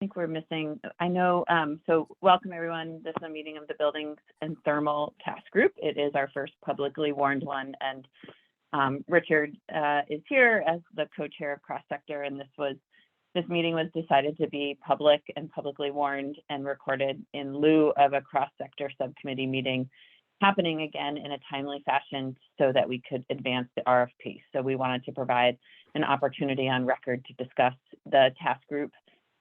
think we're missing, I know, so welcome everyone. This is a meeting of the Buildings and Thermal Task Group. It is our first publicly warned one, and Richard is here as the co-chair of Cross Sector, and this meeting was decided to be public and publicly warned and recorded in lieu of a Cross Sector subcommittee meeting happening again in a timely fashion so that we could advance the RFP. So we wanted to provide an opportunity on record to discuss the task group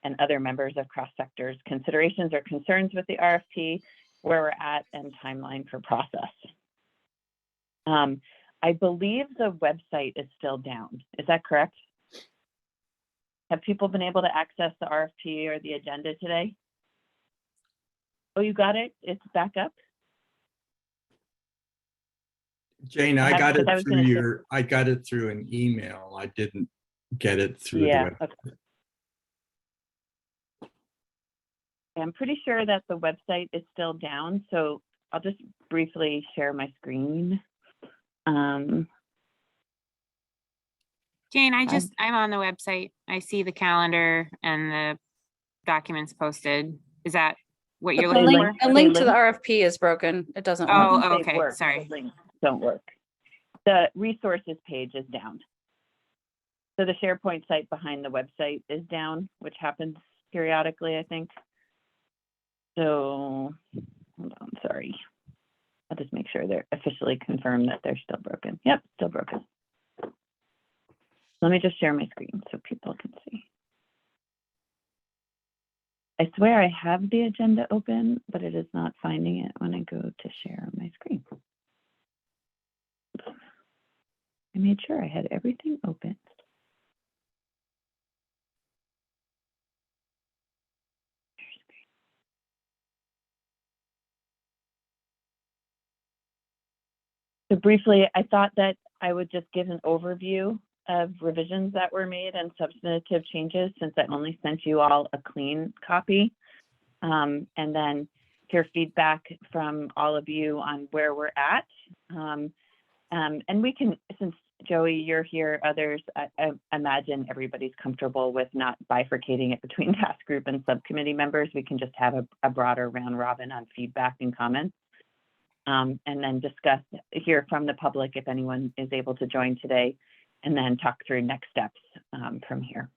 and other members of Cross Sector's considerations or concerns with the RFP, where we're at, and timeline for process. I believe the website is still down. Is that correct? Have people been able to access the RFP or the agenda today? Oh, you got it? It's back up? Jane, I got it through an email. I didn't get it through the web. Okay. I'm pretty sure that the website is still down, so I'll just briefly share my screen. Jane, I'm on the website. I see the calendar and the documents posted. Is that what you're looking for? A link to the RFP is broken. It doesn't work. Oh, okay. Sorry. The links don't work. The resources page is down. So the SharePoint site behind the website is down, which happens periodically, I think. So, hold on, sorry. I'll just make sure they're officially confirmed that they're still broken. Yep, still broken. Let me just share my screen so people can see. I swear I have the agenda open, but it is not finding it when I go to share my screen. I made sure I had everything open. So briefly, I thought that I would just give an overview of revisions that were made and substantive changes, since I only sent you all a clean copy, and then hear feedback from all of you on where we're at. And we can, since Joey, you're here, others, I imagine everybody's comfortable with not bifurcating it between task group and subcommittee members. We can just have a broader round robin on feedback and comments. And then hear from the public if anyone is able to join today, and then talk through next steps from here.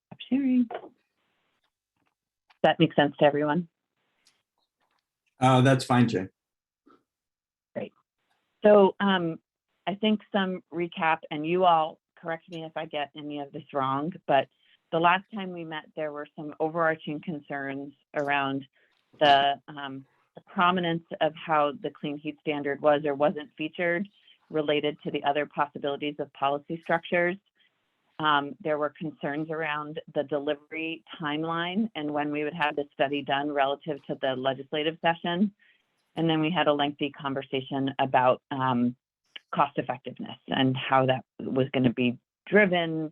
Stop sharing. Does that make sense to everyone? That's fine, Jane. Great. So I think some recap, and you all correct me if I get any of this wrong, but the last time we met, there were some overarching concerns around the prominence of how the clean heat standard was or wasn't featured related to the other possibilities of policy structures. There were concerns around the delivery timeline and when we would have the study done relative to the legislative session. And then we had a lengthy conversation about cost effectiveness and how that was going to be driven,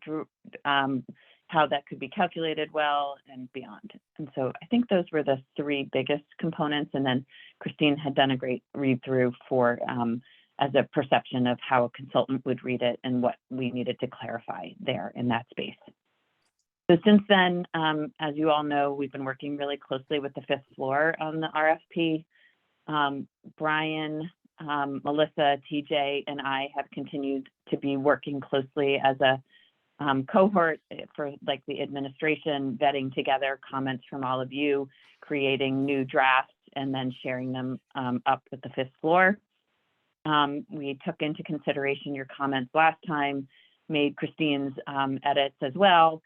how that could be calculated well and beyond. And so I think those were the three biggest components. And then Christine had done a great read through for as a perception of how a consultant would read it and what we needed to clarify there in that space. So since then, as you all know, we've been working really closely with the fifth floor on the RFP. Brian, Melissa, TJ, and I have continued to be working closely as a cohort for like the administration, vetting together comments from all of you, creating new drafts, and then sharing them up with the fifth floor. We took into consideration your comments last time, made Christine's edits as well,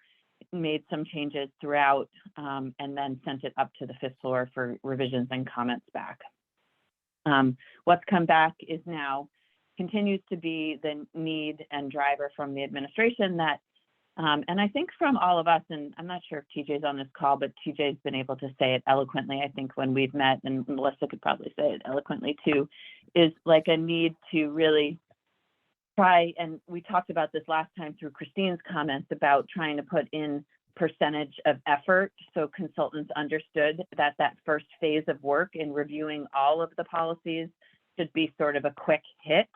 made some changes throughout, and then sent it up to the fifth floor for revisions and comments back. What's come back is now continues to be the need and driver from the administration that, and I think from all of us, and I'm not sure if TJ's on this call, but TJ's been able to say it eloquently, I think, when we've met, and Melissa could probably say it eloquently too, is like a need to really try, and we talked about this last time through Christine's comments about trying to put in percentage of effort, so consultants understood that that first phase of work in reviewing all of the policies should be sort of a quick hit,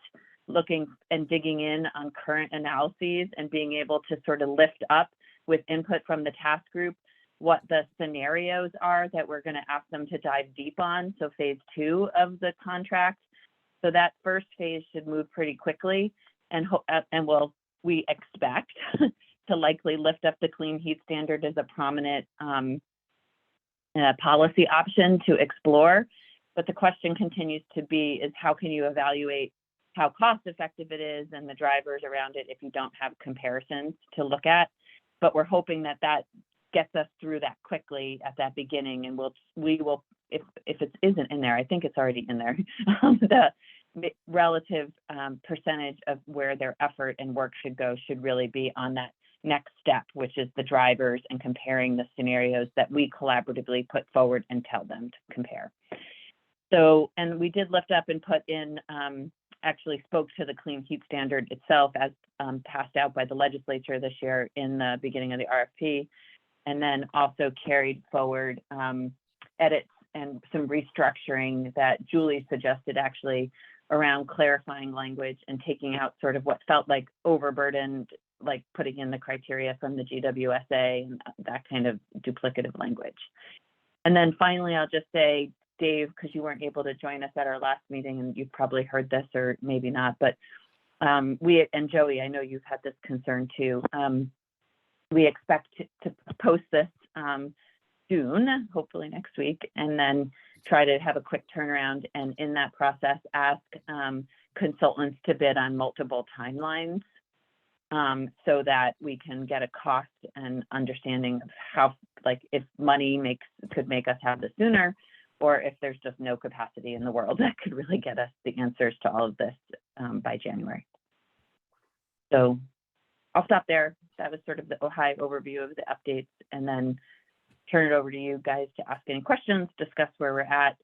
looking and digging in on current analyses and being able to sort of lift up with input from the task group, what the scenarios are that we're going to ask them to dive deep on. So phase 2 of the contract. So that first phase should move pretty quickly, and we expect to likely lift up the clean heat standard as a prominent policy option to explore. But the question continues to be is how can you evaluate how cost effective it is and the drivers around it if you don't have comparisons to look at. But we're hoping that that gets us through that quickly at that beginning, and we will if it isn't in there, I think it's already in there, the relative percentage of where their effort and work should go should really be on that next step, which is the drivers and comparing the scenarios that we collaboratively put forward and tell them to compare. So, and we did lift up and put in, actually spoke to the clean heat standard itself as passed out by the legislature this year in the beginning of the RFP, and then also carried forward edits and some restructuring that Julie suggested actually around clarifying language and taking out sort of what felt like overburdened, like putting in the criteria from the GWSA and that kind of duplicative language. And then finally, I'll just say, Dave, because you weren't able to join us at our last meeting and you've probably heard this or maybe not, but we, and Joey, I know you've had this concern too. We expect to post this soon, hopefully next week, and then try to have a quick turnaround, and in that process ask consultants to bid on multiple timelines so that we can get a cost and understanding of how, like, if money could make us have this sooner, or if there's just no capacity in the world that could really get us the answers to all of this by January. So I'll stop there. That was sort of the high overview of the updates, and then turn it over to you guys to ask any questions, discuss where we're at.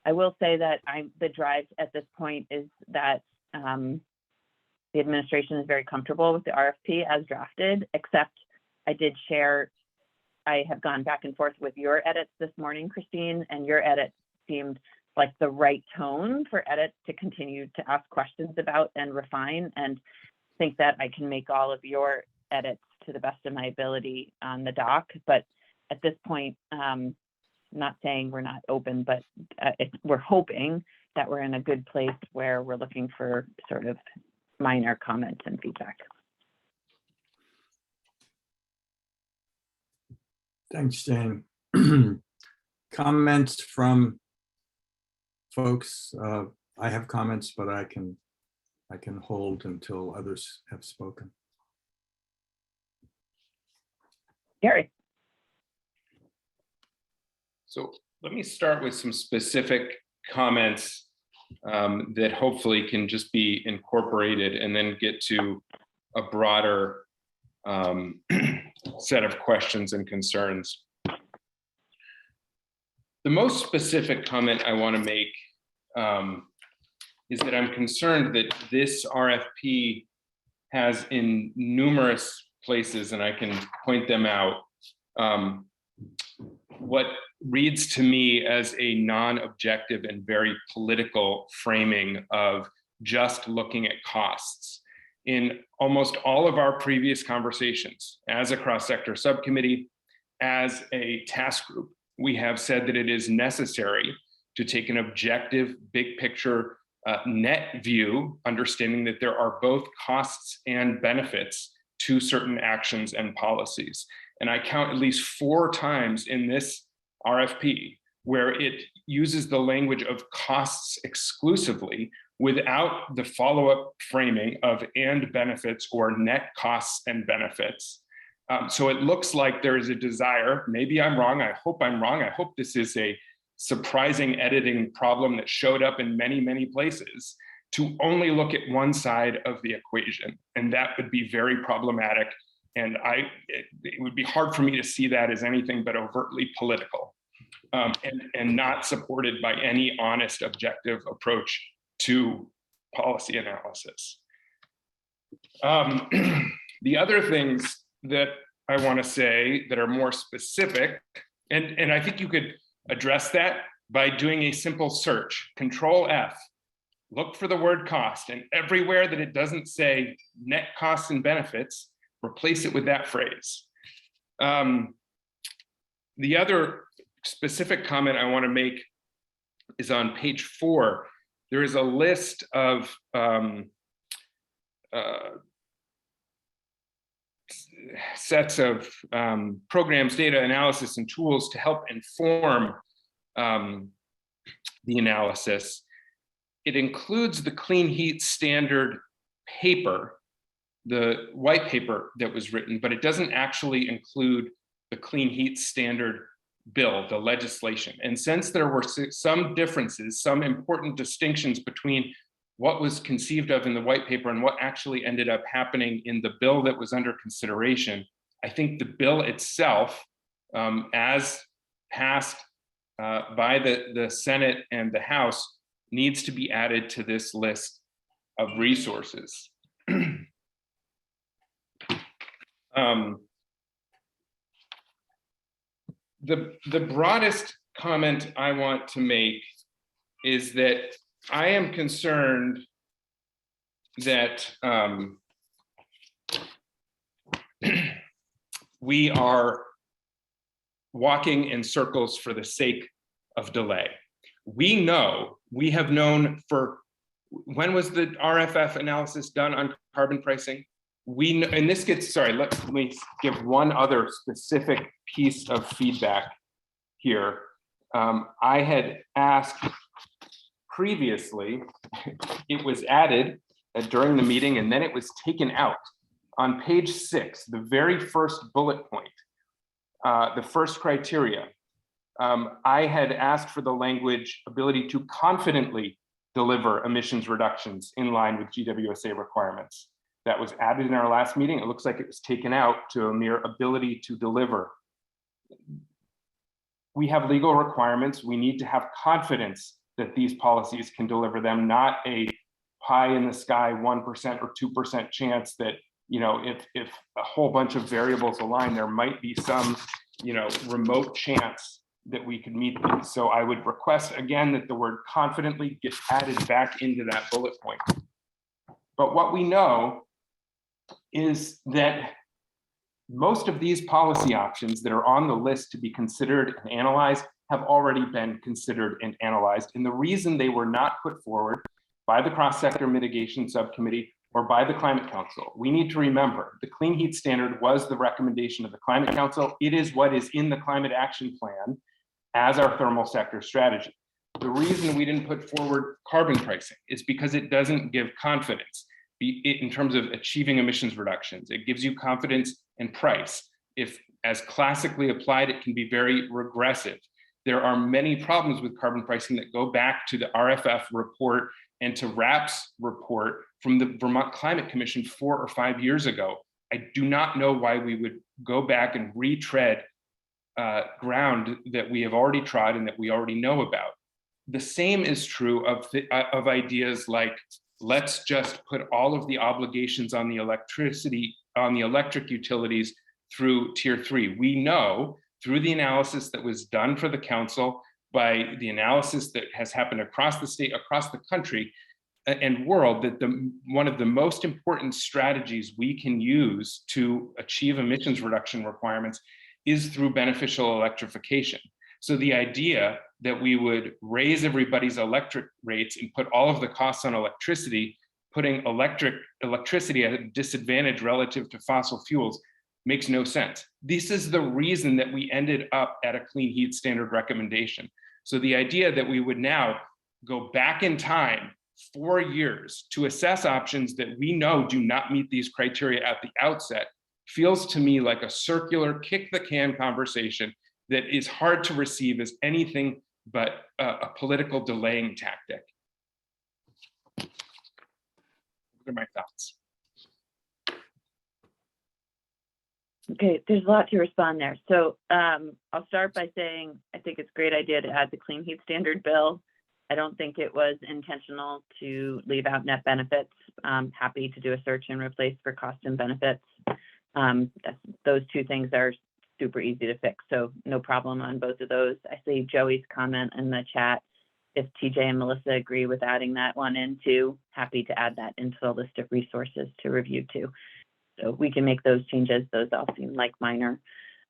I will say that the drive at this point is that the administration is very comfortable with the RFP as drafted, except I did share, I have gone back and forth with your edits this morning, Christine, and your edits seemed like the right tone for edits to continue to ask questions about and refine, and think that I can make all of your edits to the best of my ability on the doc. But at this point, not saying we're not open, but we're hoping that we're in a good place where we're looking for sort of minor comments and feedback. Thanks, Jane. Comments from folks. I have comments, but I can hold until others have spoken. Gary. So let me start with some specific comments that hopefully can just be incorporated, and then get to a broader set of questions and concerns. The most specific comment I want to make is that I'm concerned that this RFP has in numerous places, and I can point them out, what reads to me as a non-objective and very political framing of just looking at costs. In almost all of our previous conversations, as a cross-sector subcommittee, as a task group, we have said that it is necessary to take an objective, big picture, net view, understanding that there are both costs and benefits to certain actions and policies. And I count at least 4 times in this RFP where it uses the language of costs exclusively without the follow-up framing of and benefits or net costs and benefits. So it looks like there is a desire, maybe I'm wrong, I hope I'm wrong, I hope this is a surprising editing problem that showed up in many, many places, to only look at one side of the equation. And that would be very problematic. And it would be hard for me to see that as anything but overtly political, and not supported by any honest, objective approach to policy analysis. The other things that I want to say that are more specific, and I think you could address that by doing a simple search, Control F, look for the word cost, and everywhere that it doesn't say net costs and benefits, replace it with that phrase. The other specific comment I want to make is on page 4. There is a list of sets of programs, data analysis, and tools to help inform the analysis. It includes the Clean Heat Standard paper, the white paper that was written, but it doesn't actually include the Clean Heat Standard bill, the legislation. And since there were some differences, some important distinctions between what was conceived of in the white paper and what actually ended up happening in the bill that was under consideration, I think the bill itself, as passed by the Senate and the House, needs to be added to this list of resources. The broadest comment I want to make is that I am concerned that we are walking in circles for the sake of delay. We have known for, when was the RFF analysis done on carbon pricing? We know, and this gets, sorry, let me give one other specific piece of feedback here. I had asked previously, it was added during the meeting and then it was taken out. On page 6, the very first bullet point, the first criteria, I had asked for the language ability to confidently deliver emissions reductions in line with GWSA requirements. That was added in our last meeting. It looks like it was taken out to a mere ability to deliver. We have legal requirements. We need to have confidence that these policies can deliver them, not a pie in the sky 1% or 2% chance that, you know, if a whole bunch of variables align, there might be some, you know, remote chance that we could meet these. So I would request again that the word confidently gets added back into that bullet point. But what we know is that most of these policy options that are on the list to be considered and analyzed have already been considered and analyzed. And the reason they were not put forward by the cross-sector mitigation subcommittee or by the Climate Council, we need to remember the Clean Heat Standard was the recommendation of the Climate Council. It is what is in the Climate Action Plan as our thermal sector strategy. The reason we didn't put forward carbon pricing is because it doesn't give confidence in terms of achieving emissions reductions. It gives you confidence in price. If as classically applied, it can be very regressive. There are many problems with carbon pricing that go back to the RFF report and to RAP's report from the Vermont Climate Commission 4 or 5 years ago. I do not know why we would go back and retread ground that we have already trod and that we already know about. The same is true of ideas like, let's just put all of the obligations on the electric utilities through tier 3. We know through the analysis that was done for the council, by the analysis that has happened across the state, across the country and world, that one of the most important strategies we can use to achieve emissions reduction requirements is through beneficial electrification. So the idea that we would raise everybody's electric rates and put all of the costs on electricity, putting electricity at a disadvantage relative to fossil fuels, makes no sense. This is the reason that we ended up at a Clean Heat Standard recommendation. So the idea that we would now go back in time 4 years to assess options that we know do not meet these criteria at the outset feels to me like a circular kick the can conversation that is hard to receive as anything but a political delaying tactic. Those are my thoughts. Okay, there's a lot to respond there. So I'll start by saying I think it's a great idea to add the Clean Heat Standard bill. I don't think it was intentional to leave out net benefits. I'm happy to do a search and replace for cost and benefits. Those two things are super easy to fix, so no problem on both of those. I see Joey's comment in the chat. If TJ and Melissa agree with adding that one in too, happy to add that into the list of resources to review too. So we can make those changes. Those all seem like minor.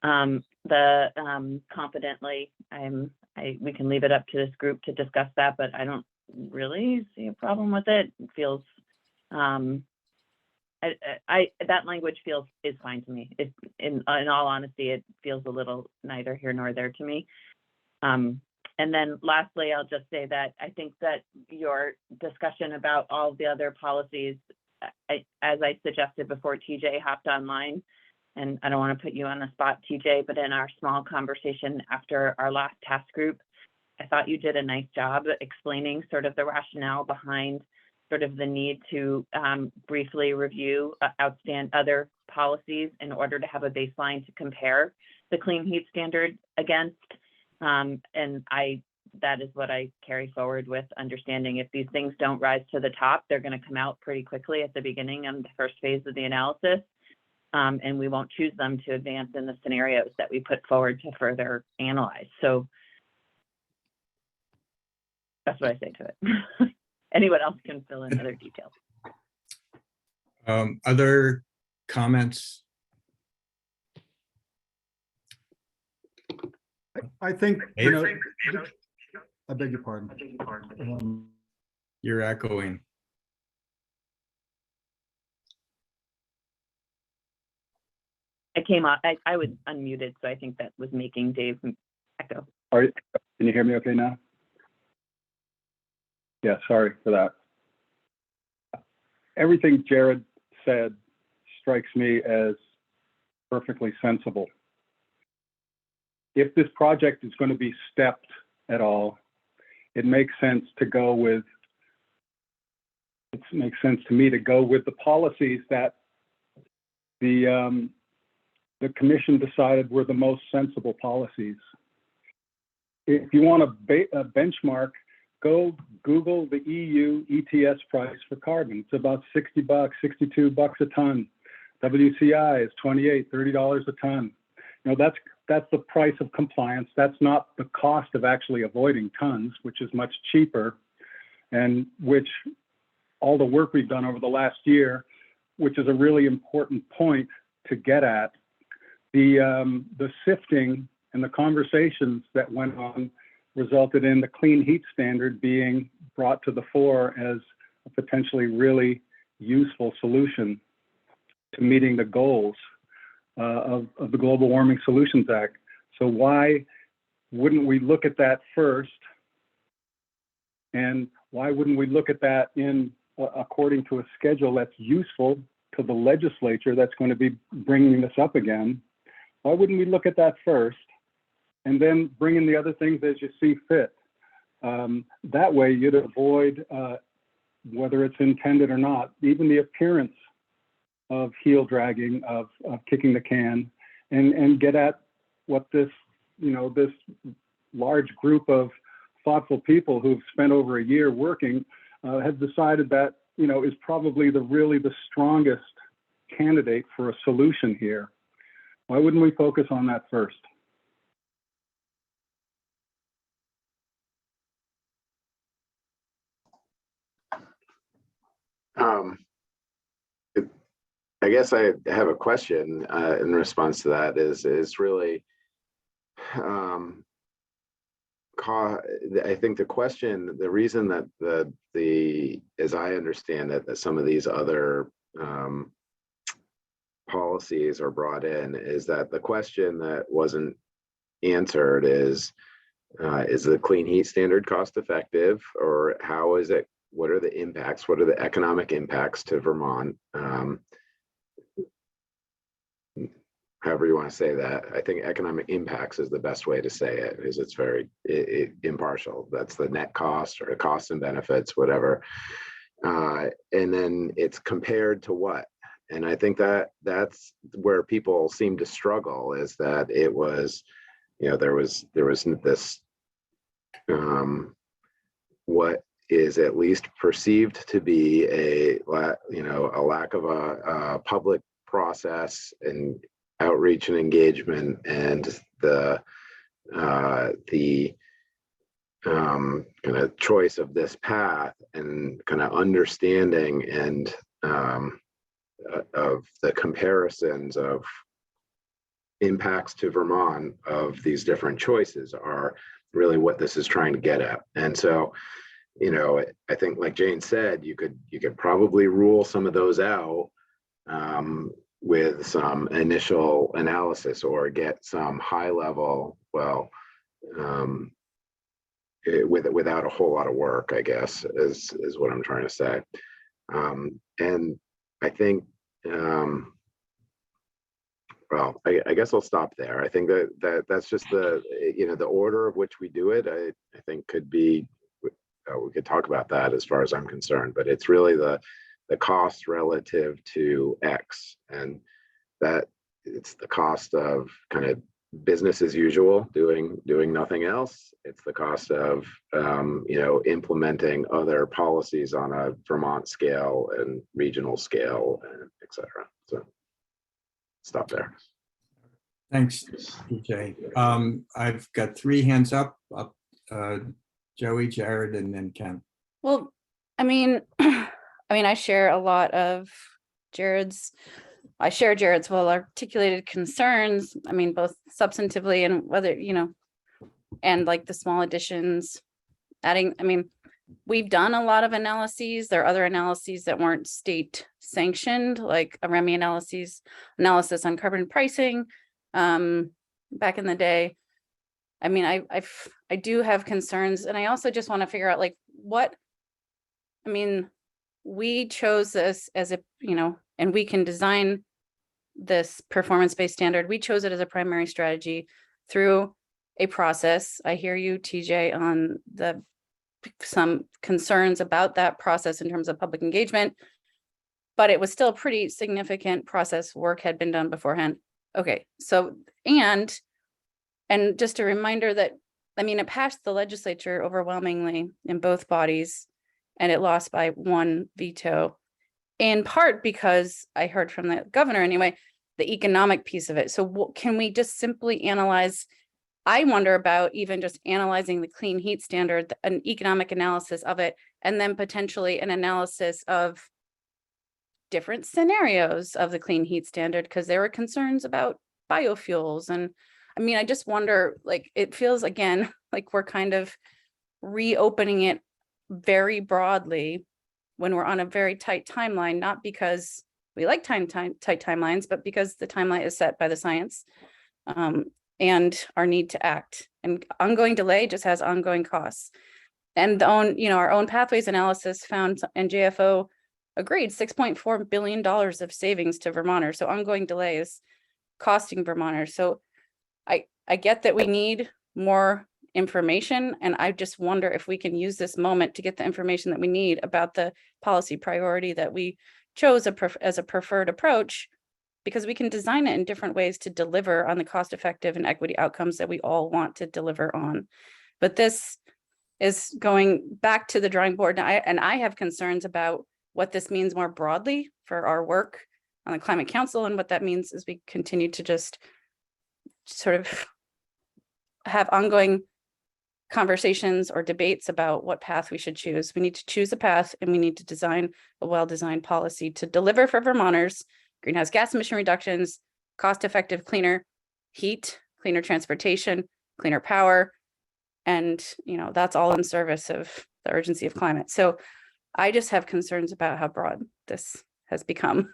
Confidently, we can leave it up to this group to discuss that, but I don't really see a problem with it. It feels, that language is fine to me. In all honesty, it feels a little neither here nor there to me. And then lastly, I'll just say that I think that your discussion about all the other policies, as I suggested before TJ hopped online, and I don't want to put you on the spot, TJ, but in our small conversation after our last task group, I thought you did a nice job explaining sort of the rationale behind sort of the need to briefly review outstanding other policies in order to have a baseline to compare the clean heat standard against. And that is what I carry forward with, understanding if these things don't rise to the top, they're going to come out pretty quickly at the beginning of the first phase of the analysis. And we won't choose them to advance in the scenarios that we put forward to further analyze. So that's what I say to it. Anyone else can fill in other details. Other comments? I think, you know, I beg your pardon. You're echoing. I came out, I was unmuted, so I think that was making Dave echo. All right, can you hear me okay now? Yeah, sorry for that. Everything Jared said strikes me as perfectly sensible. If this project is going to be stepped at all, it makes sense to go with, it makes sense to me to go with the policies that the commission decided were the most sensible policies. If you want a benchmark, go Google the EU ETS price for carbon. It's about $60, $62 a ton. WCI is $28, $30 a ton. You know, that's the price of compliance. That's not the cost of actually avoiding tons, which is much cheaper, and which all the work we've done over the last year, which is a really important point to get at. The sifting and the conversations that went on resulted in the clean heat standard being brought to the fore as a potentially really useful solution to meeting the goals of the Global Warming Solutions Act. So why wouldn't we look at that first? And why wouldn't we look at that in according to a schedule that's useful to the legislature that's going to be bringing this up again? Why wouldn't we look at that first and then bring in the other things as you see fit? That way you'd avoid, whether it's intended or not, even the appearance of heel dragging, of kicking the can, and get at what this, you know, this large group of thoughtful people who've spent over a year working have decided that, you know, is probably the strongest candidate for a solution here. Why wouldn't we focus on that first? I guess I have a question in response to that. Is really, I think the question, the reason that as I understand it, that some of these other policies are brought in, is that the question that wasn't answered is the clean heat standard cost effective, or how is it? What are the impacts? What are the economic impacts to Vermont? However you want to say that. I think economic impacts is the best way to say it, because it's very impartial. That's the net cost or the costs and benefits, whatever. And then it's compared to what? And I think that that's where people seem to struggle, is that it was, you know, there was this what is at least perceived to be a lack of a public process and outreach and engagement, and the kind of choice of this path, and kind of understanding and of the comparisons of impacts to Vermont of these different choices are really what this is trying to get at. And so, you know, I think like Jane said, you could probably rule some of those out with some initial analysis, or get some high level, without a whole lot of work, I guess, is what I'm trying to say. And I think, well, I guess I'll stop there. I think that's just the, you know, the order of which we do it, I think could be, we could talk about that as far as I'm concerned, but it's really the cost relative to X, and that it's the cost of kind of business as usual, doing nothing else. It's the cost of you know, implementing other policies on a Vermont scale and regional scale, and et cetera. So stop there. Thanks, TJ. I've got 3 hands up, Joey, Jared, and then Ken. Well, I mean, I share a lot of Jared's well articulated concerns. I mean, both substantively and whether, you know, and like the small additions, adding, I mean, we've done a lot of analyses. There are other analyses that weren't state sanctioned, like a REMI analysis on carbon pricing back in the day. I mean, I do have concerns, and I also just want to figure out like what, I mean, we chose this as a, you know, and we can design this performance-based standard. We chose it as a primary strategy through a process. I hear you, TJ, on some concerns about that process in terms of public engagement, but it was still pretty significant process. Work had been done beforehand. Okay, so, and just a reminder that, I mean, it passed the legislature overwhelmingly in both bodies, and it lost by 1 veto, in part because I heard from the governor anyway, the economic piece of it. So can we just simply analyze, I wonder about even just analyzing the clean heat standard, an economic analysis of it, and then potentially an analysis of different scenarios of the clean heat standard, because there were concerns about biofuels. And I mean, I just wonder, like, it feels again, like we're kind of reopening it very broadly when we're on a very tight timeline, not because we like tight timelines, but because the timeline is set by the science and our need to act. And ongoing delay just has ongoing costs. And our own pathways analysis found, and JFO agreed, $6.4 billion of savings to Vermonters. So ongoing delay is costing Vermonters. So I get that we need more information, and I just wonder if we can use this moment to get the information that we need about the policy priority that we chose as a preferred approach, because we can design it in different ways to deliver on the cost-effective and equity outcomes that we all want to deliver on. But this is going back to the drawing board, and I have concerns about what this means more broadly for our work on the Climate Council, and what that means as we continue to just sort of have ongoing conversations or debates about what path we should choose. We need to choose a path, and we need to design a well-designed policy to deliver for Vermonters greenhouse gas emission reductions, cost-effective, cleaner heat, cleaner transportation, cleaner power. And, you know, that's all in service of the urgency of climate. So I just have concerns about how broad this has become.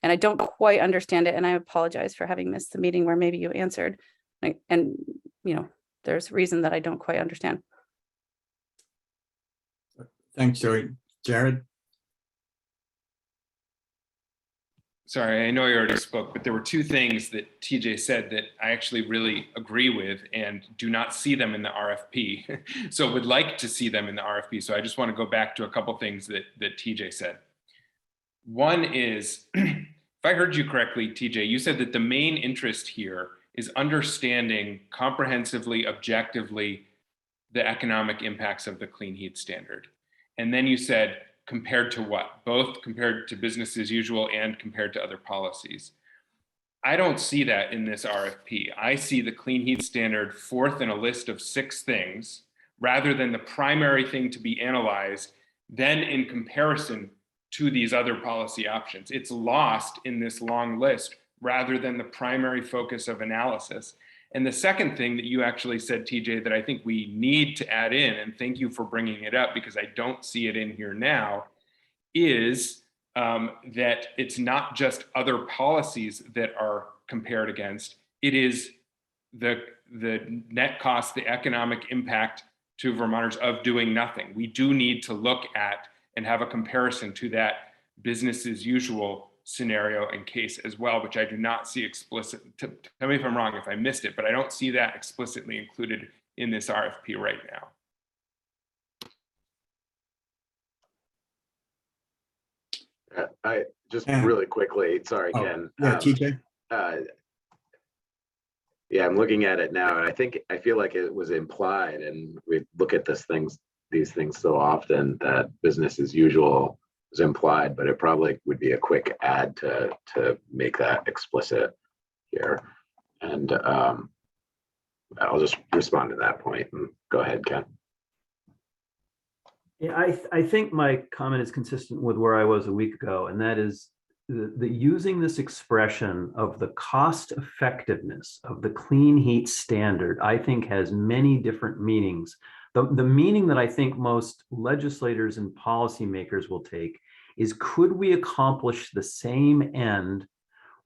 And I don't quite understand it. And I apologize for having missed the meeting where maybe you answered. And, you know, there's reason that I don't quite understand. Thanks, Joey. Jared? Sorry, I know I already spoke, but there were 2 things that TJ said that I actually really agree with and do not see them in the RFP. So would like to see them in the RFP. So I just want to go back to a couple things that TJ said. One is, if I heard you correctly, TJ, you said that the main interest here is understanding comprehensively, objectively, the economic impacts of the clean heat standard. And then you said, compared to what? Both compared to business as usual and compared to other policies. I don't see that in this RFP. I see the clean heat standard 4th in a list of 6 things, rather than the primary thing to be analyzed, then in comparison to these other policy options. It's lost in this long list rather than the primary focus of analysis. And the second thing that you actually said, TJ, that I think we need to add in, and thank you for bringing it up because I don't see it in here now, is that it's not just other policies that are compared against, it is the net cost, the economic impact to Vermonters of doing nothing. We do need to look at and have a comparison to that business as usual scenario and case as well, which I do not see explicit. Tell me if I'm wrong if I missed it, but I don't see that explicitly included in this RFP right now. I just Yeah. really quickly, sorry, Oh, Ken. yeah, TJ. Yeah, I'm looking at it now, and I feel like it was implied, and we look at these things so often that business as usual is implied, but it probably would be a quick add to make that explicit here. And I'll just respond to that point. And go ahead, Ken. Yeah, I think my comment is consistent with where I was a week ago, and that is the using this expression of the cost effectiveness of the clean heat standard, I think has many different meanings. The meaning that I think most legislators and policymakers will take is, could we accomplish the same end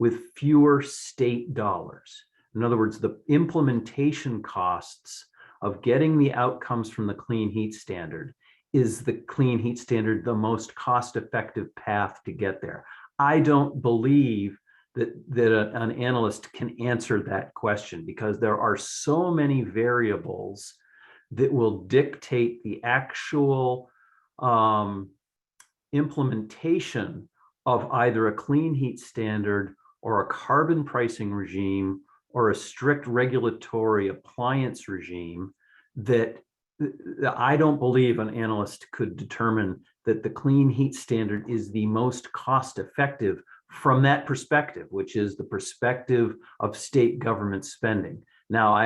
with fewer state dollars? In other words, the implementation costs of getting the outcomes from the clean heat standard. Is the clean heat standard the most cost-effective path to get there? I don't believe that an analyst can answer that question, because there are so many variables that will dictate the actual implementation of either a clean heat standard or a carbon pricing regime or a strict regulatory appliance regime that I don't believe an analyst could determine that the clean heat standard is the most cost effective from that perspective, which is the perspective of state government spending. Now,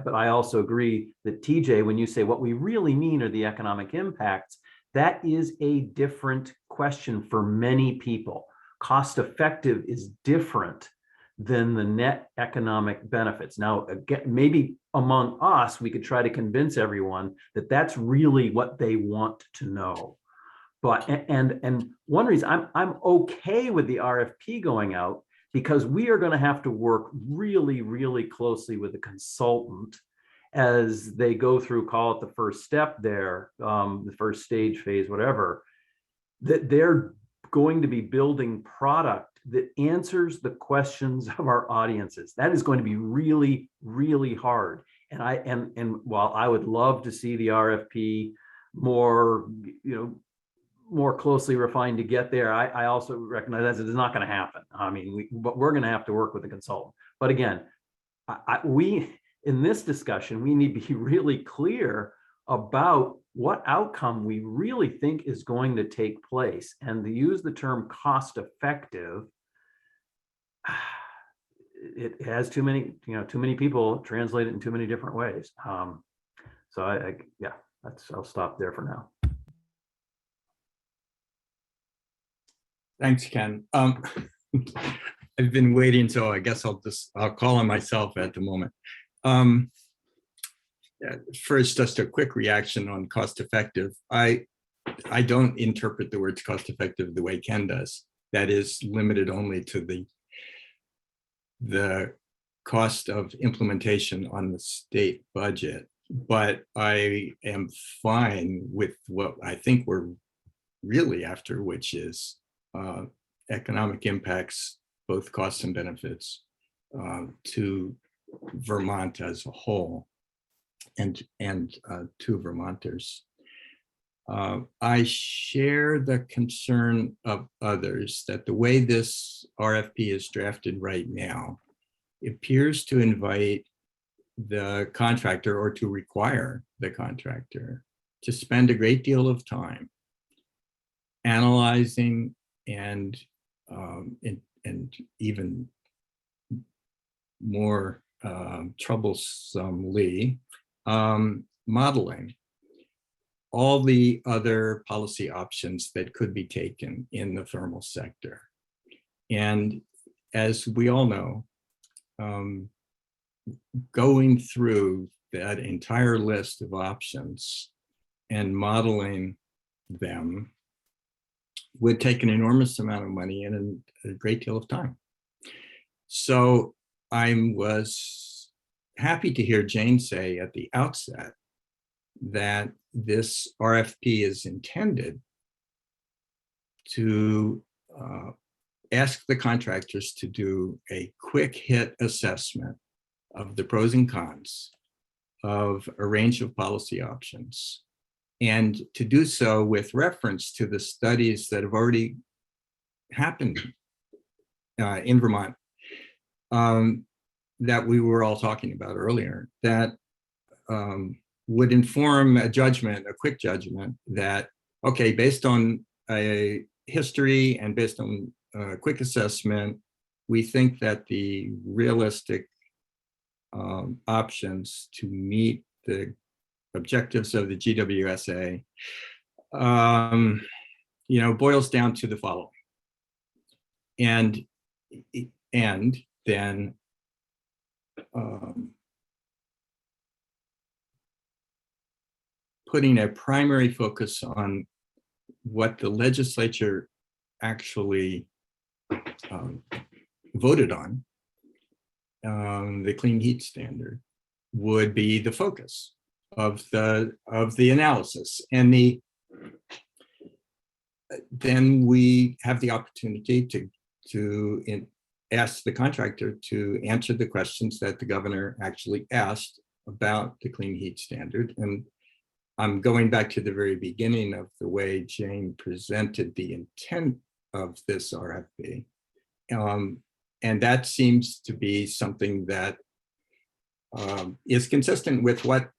but I also agree that, TJ, when you say what we really mean are the economic impacts, that is a different question for many people. Cost effective is different than the net economic benefits. Now, again, maybe among us, we could try to convince everyone that that's really what they want to know. But and one reason I'm okay with the RFP going out, because we are going to have to work really, really closely with the consultant as they go through, call it the first step there, the first stage, phase, whatever, that they're going to be building product that answers the questions of our audiences. That is going to be really, really hard. And while I would love to see the RFP more, more closely refined to get there, I also recognize that it's not going to happen. I mean, but we're going to have to work with a consultant. But again, we in this discussion, we need to be really clear about what outcome we really think is going to take place. And to use the term cost effective, it has too many people translate it in too many different ways. So yeah, I'll stop there for now. Thanks, Ken. I've been waiting, so I guess I'll call on myself at the moment. First, just a quick reaction on cost effective. I don't interpret the words cost effective the way Ken does. That is limited only to the cost of implementation on the state budget. But I am fine with what I think we're really after, which is economic impacts, both costs and benefits, to Vermont as a whole, and to Vermonters. I share the concern of others that the way this RFP is drafted right now appears to invite the contractor, or to require the contractor, to spend a great deal of time analyzing and even more troublesomely modeling all the other policy options that could be taken in the thermal sector. And as we all know, going through that entire list of options and modeling them would take an enormous amount of money and a great deal of time. So I was happy to hear Jane say at the outset that this RFP is intended to ask the contractors to do a quick hit assessment of the pros and cons of a range of policy options, and to do so with reference to the studies that have already happened in Vermont that we were all talking about earlier, that would inform a judgment, a quick judgment that, okay, based on a history and based on a quick assessment, we think that the realistic options to meet the objectives of the GWSA, boils down to the following. And then putting a primary focus on what the legislature actually voted on, the clean heat standard, would be the focus of the analysis. And then we have the opportunity to ask the contractor to answer the questions that the governor actually asked about the clean heat standard. And I'm going back to the very beginning of the way Jane presented the intent of this RFP. And that seems to be something that is consistent with what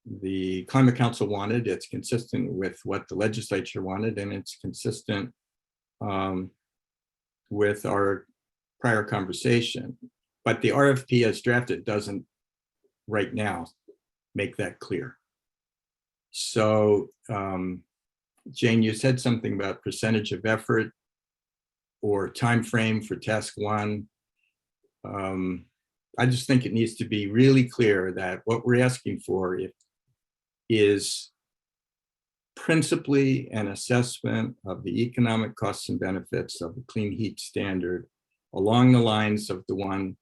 the Climate Council wanted. It's consistent with what the legislature wanted, and it's consistent with our prior conversation. But the RFP as drafted doesn't right now make that clear. So Jane, you said something about percentage of effort or time frame for task one. I just think it needs to be really clear that what we're asking for is principally an assessment of the economic costs and benefits of the clean heat standard along the lines of the one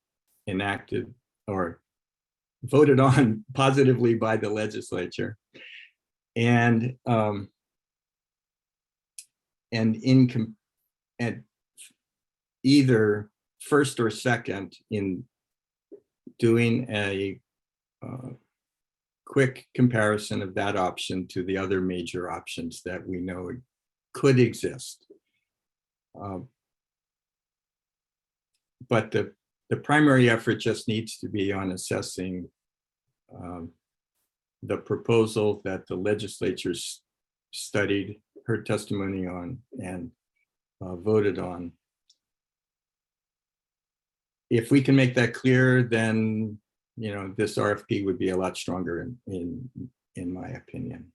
enacted or voted on positively by the legislature, and either first or second in doing a quick comparison of that option to the other major options that we know could exist. But the primary effort just needs to be on assessing the proposal that the legislature studied, heard testimony on, and voted on. If we can make that clear, then this RFP would be a lot stronger in my opinion.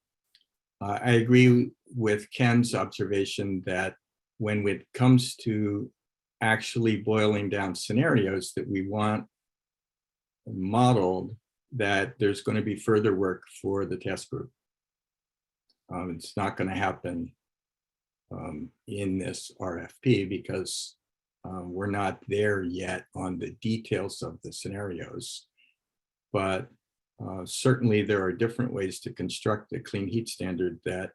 I agree with Ken's observation that when it comes to actually boiling down scenarios that we want modeled, that there's going to be further work for the task group. It's not going to happen in this RFP because we're not there yet on the details of the scenarios. But certainly there are different ways to construct a clean heat standard that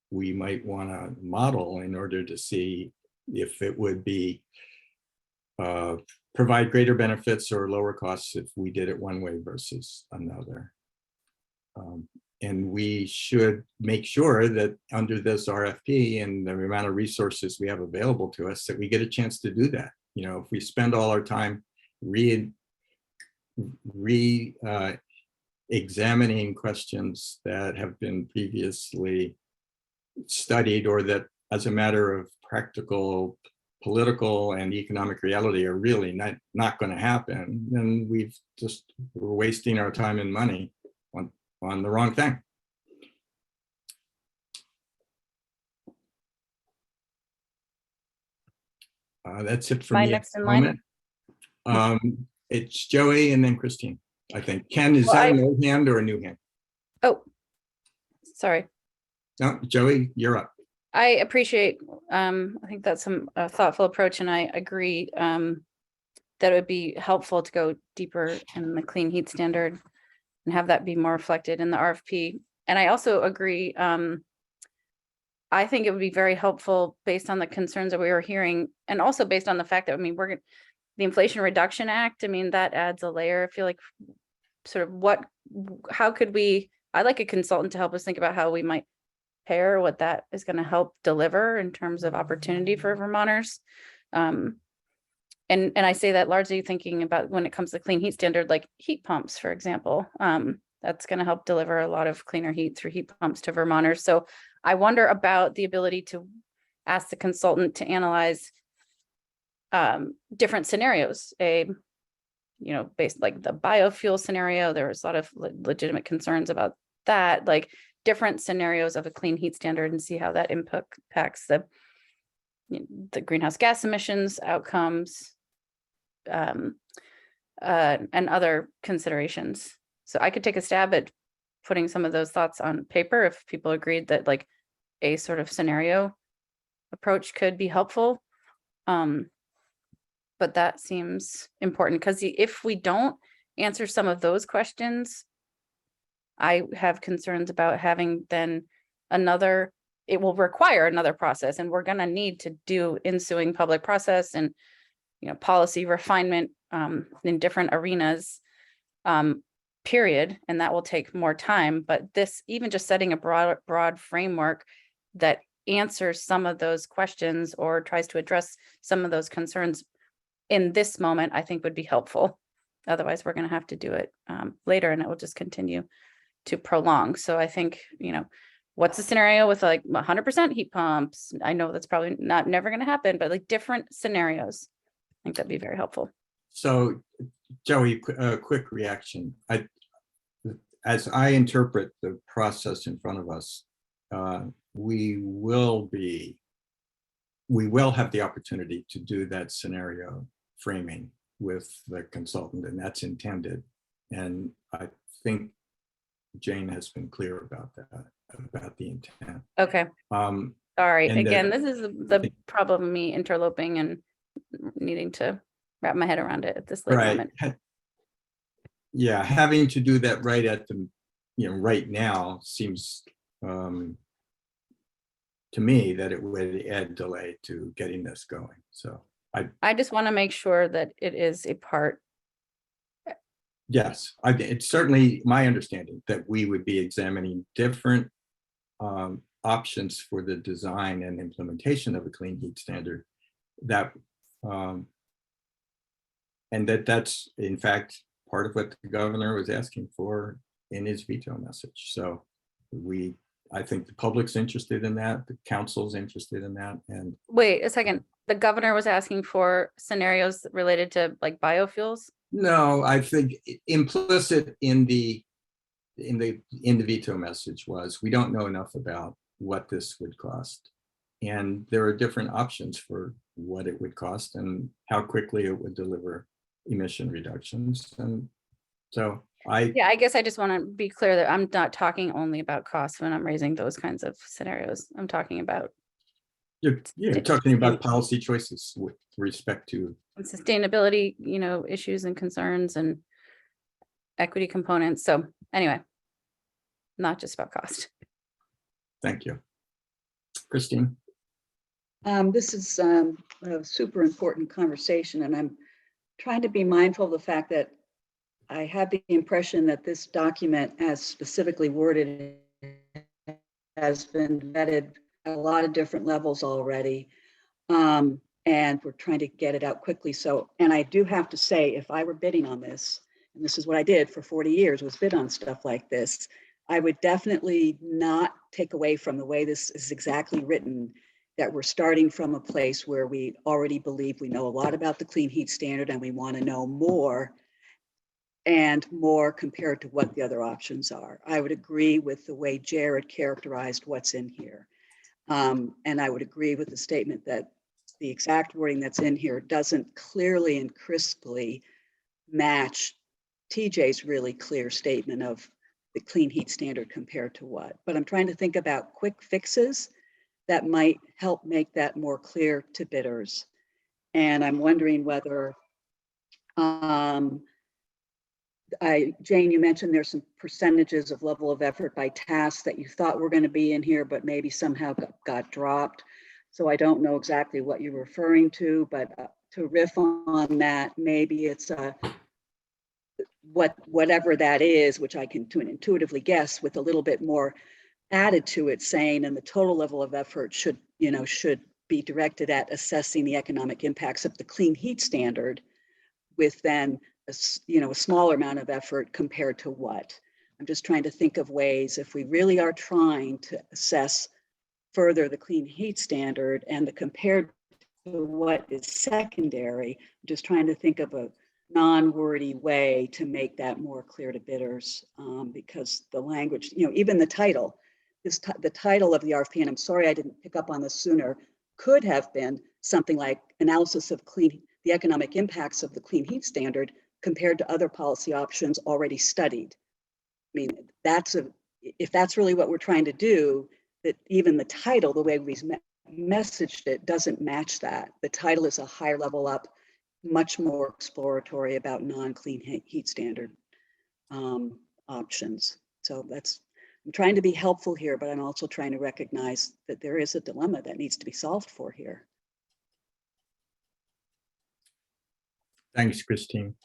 we might want to model in order to see if it would be provide greater benefits or lower costs if we did it one way versus another. And we should make sure that under this RFP and the amount of resources we have available to us, that we get a chance to do that. If we spend all our time examining questions that have been previously studied, or that as a matter of practical, political and economic reality are really not going to happen, then we're wasting our time and money on the wrong thing. That's it for Am I me at next the in line? moment. It's Joey and then Christine, I think. Ken, is Well, that an old hand or a new hand? Oh, sorry. No, Joey, you're up. I appreciate, I think that's some thoughtful approach, and I agree that it would be helpful to go deeper in the clean heat standard and have that be more reflected in the RFP. And I also agree, I think it would be very helpful based on the concerns that we were hearing, and also based on the fact that, I mean, the Inflation Reduction Act, I mean, that adds a layer. I feel like sort of how could I'd like a consultant to help us think about how we might pair what that is going to help deliver in terms of opportunity for Vermonters. And I say that largely thinking about when it comes to clean heat standard, like heat pumps, for example, that's going to help deliver a lot of cleaner heat through heat pumps to Vermonters. So I wonder about the ability to ask the consultant to analyze different scenarios, based like the biofuel scenario. There was a lot of legitimate concerns about that, like different scenarios of a clean heat standard, and see how that impacts the greenhouse gas emissions outcomes, and other considerations. So I could take a stab at putting some of those thoughts on paper if people agreed that like a sort of scenario approach could be helpful. But that seems important, because if we don't answer some of those questions, I have concerns about having then it will require another process, and we're going to need to do ensuing public process and, policy refinement in different arenas, period. And that will take more time. But this, even just setting a broad framework that answers some of those questions or tries to address some of those concerns in this moment, I think would be helpful. Otherwise, we're going to have to do it later, and it will just continue to prolong. So I think, what's the scenario with like 100% heat pumps? I know that's probably never going to happen, but like different scenarios, I think that'd be very helpful. So, Joey, a quick reaction. As I interpret the process in front of us, we will have the opportunity to do that scenario framing with the consultant, and that's intended. And I think Jane has been clear about that, about the intent. Okay. Sorry. and Again, this is the problem of me interloping and needing to wrap my head around it at this late moment. Yeah, having to do that right at the, right now seems to me that it would add delay to getting this going. So I just want to make sure that it is a part. Yes, it's certainly my understanding that we would be examining different options for the design and implementation of a clean heat standard, that and that's in fact part of what the governor was asking for in his veto message. So I think the public's interested in that, the council's interested in that. And wait a second, the governor was asking for scenarios related to like biofuels? No, I think implicit in the veto message was, we don't know enough about what this would cost. And there are different options for what it would cost and how quickly it would deliver emission reductions. And so I guess I just want to be clear that I'm not talking only about costs when I'm raising those kinds of scenarios. I'm talking about you're talking about policy choices with respect to sustainability, issues and concerns and equity components. So anyway, not just about cost. Thank you. Christine. This is a super important conversation, and I'm trying to be mindful of the fact that I have the impression that this document, as specifically worded, has been vetted at a lot of different levels already. And we're trying to get it out quickly. So, and I do have to say, if I were bidding on this, and this is what I did for 40 years, was bid on stuff like this, I would definitely not take away from the way this is exactly written, that we're starting from a place where we already believe we know a lot about the clean heat standard and we want to know more and more compared to what the other options are. I would agree with the way Jared characterized what's in here. And I would agree with the statement that the exact wording that's in here doesn't clearly and crisply match TJ's really clear statement of the clean heat standard compared to what. But I'm trying to think about quick fixes that might help make that more clear to bidders. And I'm wondering whether, Jane, you mentioned there's some percentages of level of effort by tasks that you thought were going to be in here, but maybe somehow got dropped. So I don't know exactly what you're referring to, but to riff on that, maybe it's whatever that is, which I can intuitively guess with a little bit more added to it, saying, and the total level of effort should be directed at assessing the economic impacts of the clean heat standard, with then a smaller amount of effort compared to what. I'm just trying to think of ways, if we really are trying to assess further the clean heat standard and the compared to what is secondary, I'm just trying to think of a non-wordy way to make that more clear to bidders, because the language, even the title, the title of the RFP, and I'm sorry I didn't pick up on this sooner, could have been something like analysis of the economic impacts of the clean heat standard compared to other policy options already studied. I mean, if that's really what we're trying to do, that even the title, the way we messaged it, doesn't match that. The title is a higher level up, much more exploratory about non-clean heat standard options. So I'm trying to be helpful here, but I'm also trying to recognize that there is a dilemma that needs to be solved for here. Thanks, Christine.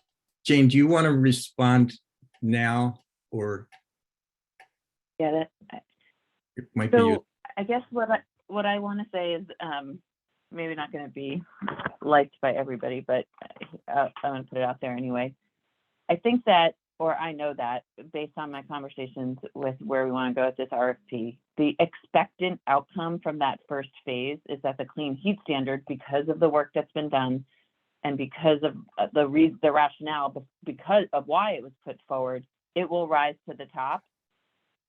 Jane, do you want to respond now, or Yeah, it might be you? so I guess what I want to say is maybe not going to be liked by everybody, but I'm going to put it out there anyway. I think that, or I know that, based on my conversations with where we want to go with this RFP, the expectant outcome from that first phase is that the clean heat standard, because of the work that's been done and because of the rationale, because of why it was put forward, it will rise to the top.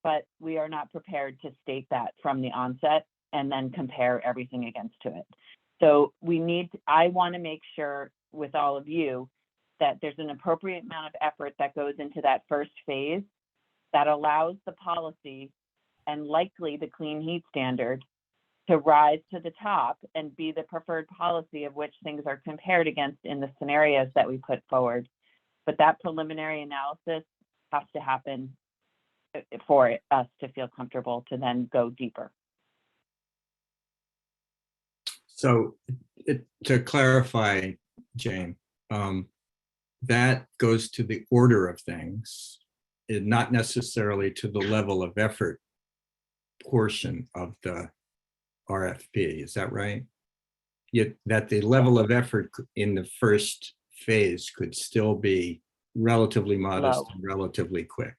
But we are not prepared to state that from the onset and then compare everything against to it. So I want to make sure with all of you that there's an appropriate amount of effort that goes into that first phase that allows the policy and likely the clean heat standard to rise to the top and be the preferred policy of which things are compared against in the scenarios that we put forward. But that preliminary analysis has to happen for us to feel comfortable to then go deeper. So to clarify, Jane, that goes to the order of things, and not necessarily to the level of effort portion of the RFP. Is that right? Yet that the level of effort in the first phase could still be relatively modest and relatively quick.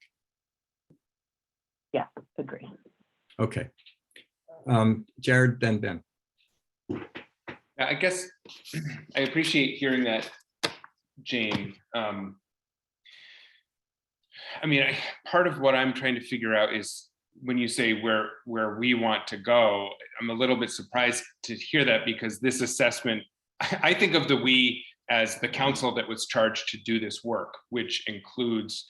Yeah, agree. Okay. Jared, then Ben. I guess I appreciate hearing that, Jane. Part of what I'm trying to figure out is when you say where we want to go, I'm a little bit surprised to hear that, because this assessment, I think of the we as the council that was charged to do this work, which includes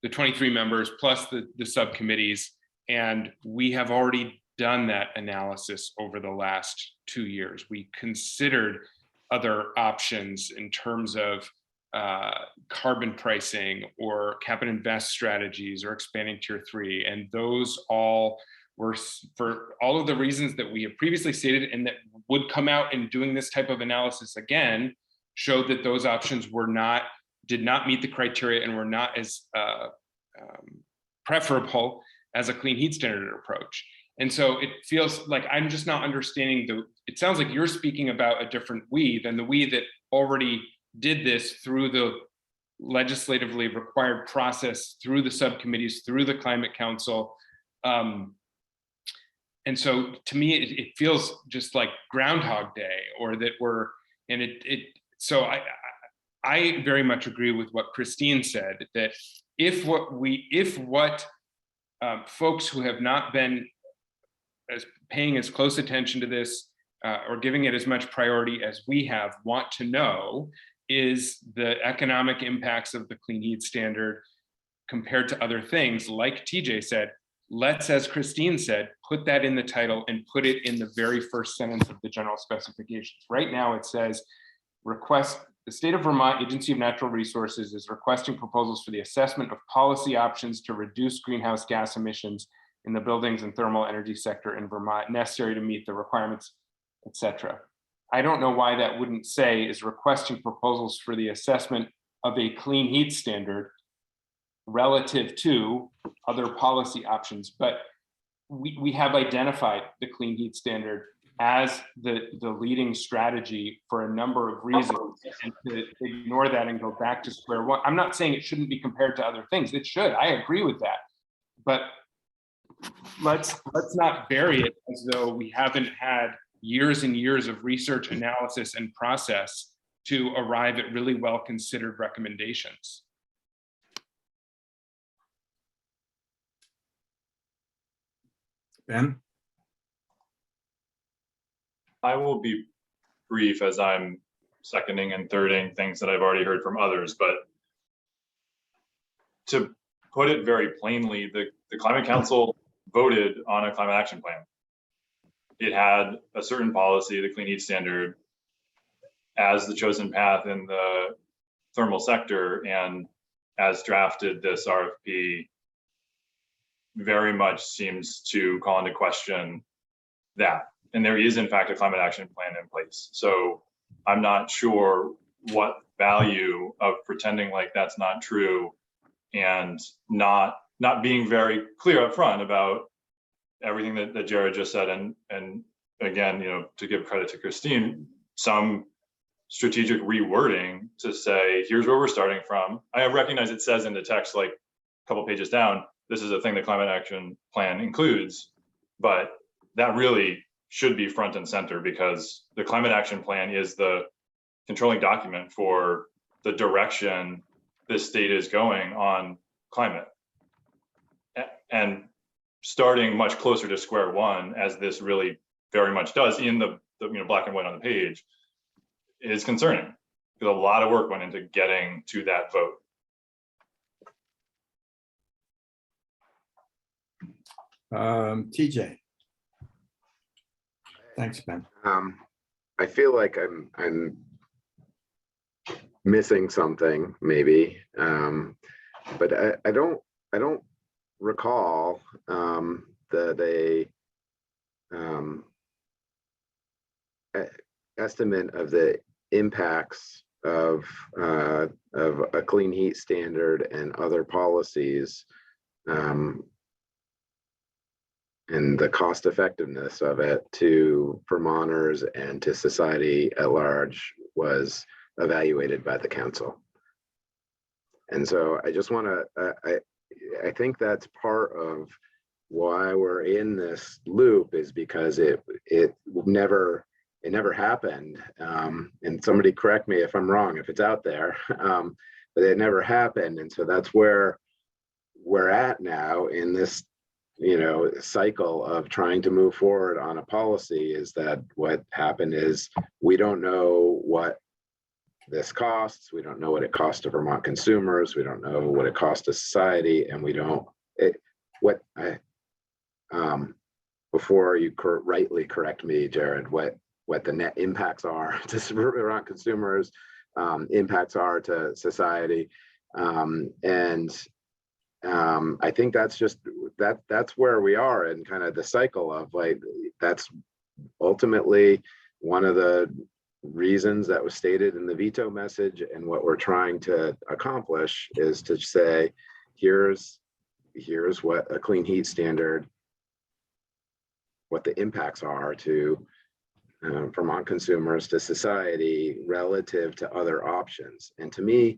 the 23 members plus the subcommittees. And we have already done that analysis over the last 2 years. We considered other options in terms of carbon pricing or cap and invest strategies or expanding tier 3. And those all were, for all of the reasons that we have previously stated and that would come out in doing this type of analysis again, showed that those options did not meet the criteria and were not as preferable as a clean heat standard approach. And so it feels like I'm just not understanding it sounds like you're speaking about a different we than the we that already did this through the legislatively required process, through the subcommittees, through the Climate Council. And so to me, it feels just like Groundhog Day, or that so I very much agree with what Christine said, that if what folks who have not been paying as close attention to this or giving it as much priority as we have, want to know is the economic impacts of the clean heat standard compared to other things. Like TJ said, let's, as Christine said, put that in the title and put it in the very first sentence of the general specifications. Right now it says, request, the state of Vermont Agency of Natural Resources is requesting proposals for the assessment of policy options to reduce greenhouse gas emissions in the buildings and thermal energy sector in Vermont necessary to meet the requirements, etc. I don't know why that wouldn't say is requesting proposals for the assessment of a clean heat standard relative to other policy options, but we have identified the clean heat standard as the leading strategy for a number of reasons, and to ignore that and go back to square one. I'm not saying it shouldn't be compared to other things. It should. I agree with that. But let's not bury it as though we haven't had years and years of research, analysis, and process to arrive at really well-considered recommendations. Ben? I will be brief as I'm seconding and thirding things that I've already heard from others, but to put it very plainly, the Climate Council voted on a climate action plan. It had a certain policy, the clean heat standard, as the chosen path in the thermal sector, and as drafted, this RFP very much seems to call into question that. And there is, in fact, a climate action plan in place. So I'm not sure what value of pretending like that's not true and not being very clear up front about everything that Jared just said. And again, to give credit to Christine, some strategic rewording to say, here's where we're starting from. I recognize it says in the text, like a couple pages down, this is a thing the climate action plan includes, but that really should be front and center, because the climate action plan is the controlling document for the direction this state is going on climate. And starting much closer to square one, as this really very much does in the black and white on the page, is concerning, because a lot of work went into getting to that vote. TJ. Thanks, Ben. I feel like I'm missing something, maybe, but I don't recall that estimate of the impacts of a clean heat standard and other policies, and the cost effectiveness of it to Vermonters and to society at large was evaluated by the council. And so I just want to, I think that's part of why we're in this loop, is because it never happened. And somebody correct me if I'm wrong, if it's out there, but it never happened. And so that's where we're at now in this cycle of trying to move forward on a policy. Is that what happened is we don't know what this costs. We don't know what it costs to Vermont consumers. We don't know what it costs to society. And we don't, before you rightly correct me, Jared, what the net impacts are to Vermont consumers, impacts are to society. I think that's just that's where we are in kind of the cycle of, like, that's ultimately one of the reasons that was stated in the veto message. And what we're trying to accomplish is to say, here's what a clean heat standard, what the impacts are to Vermont consumers, to society, relative to other options. And to me,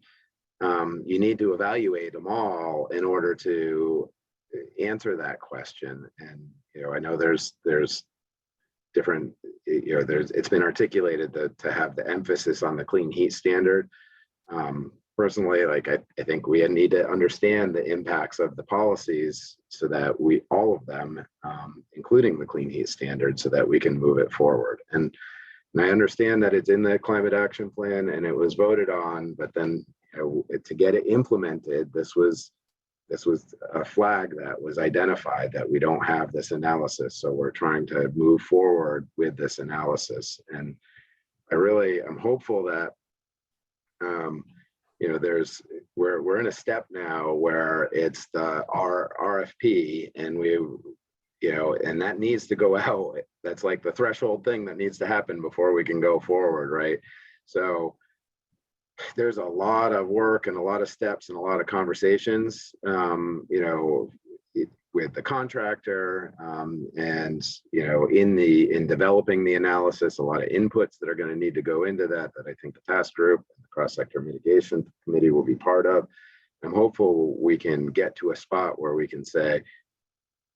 you need to evaluate them all in order to answer that question. And I know there's different, it's been articulated to have the emphasis on the clean heat standard. personally, like, I think we need to understand the impacts of the policies so that all of them, including the clean heat standard, so that we can move it forward. And I understand that it's in the climate action plan and it was voted on, but then, to get it implemented, this was a flag that was identified that we don't have this analysis. So we're trying to move forward with this analysis. And I'm hopeful that, we're in a step now where it's our RFP, and and that needs to go out. That's like the threshold thing that needs to happen before we can go forward, right? So there's a lot of work and a lot of steps and a lot of conversations, with the contractor, and in developing the analysis, a lot of inputs that are going to need to go into that I think the task group, the cross-sector mitigation committee will be part of. I'm hopeful we can get to a spot where we can say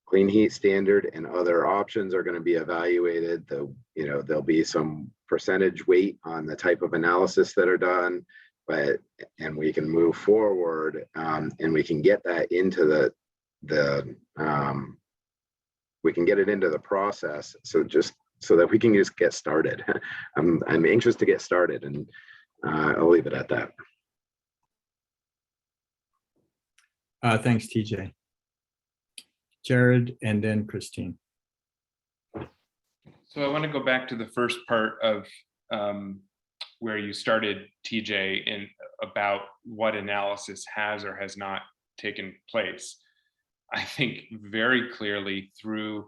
clean heat standard and other options are going to be evaluated. There'll be some percentage weight on the type of analysis that are done, and we can move forward, and we can get that into we can get it into the process. So that we can just get started. I'm anxious to get started, and I'll leave it at that. Thanks, TJ. Jared, and then Christine. So I want to go back to the first part of where you started, TJ, about what analysis has or has not taken place. I think very clearly through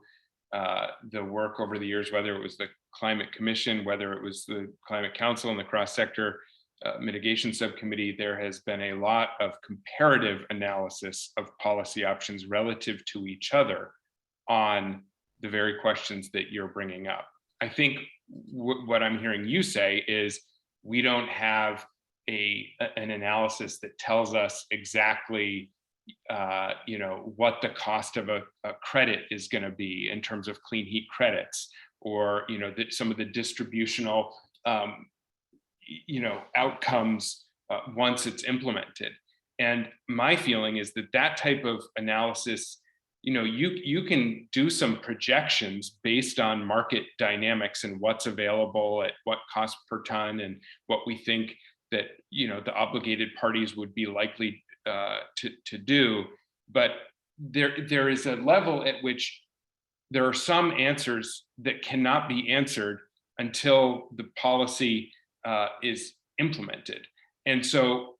the work over the years, whether it was the Climate Commission, whether it was the Climate Council and the cross-sector mitigation subcommittee, there has been a lot of comparative analysis of policy options relative to each other on the very questions that you're bringing up. I think what I'm hearing you say is we don't have an analysis that tells us exactly what the cost of a credit is going to be in terms of clean heat credits, or that some of the distributional outcomes once it's implemented. And my feeling is that type of analysis, you can do some projections based on market dynamics and what's available at what cost per ton, and what we think that the obligated parties would be likely to do. But there is a level at which there are some answers that cannot be answered until the policy is implemented. And so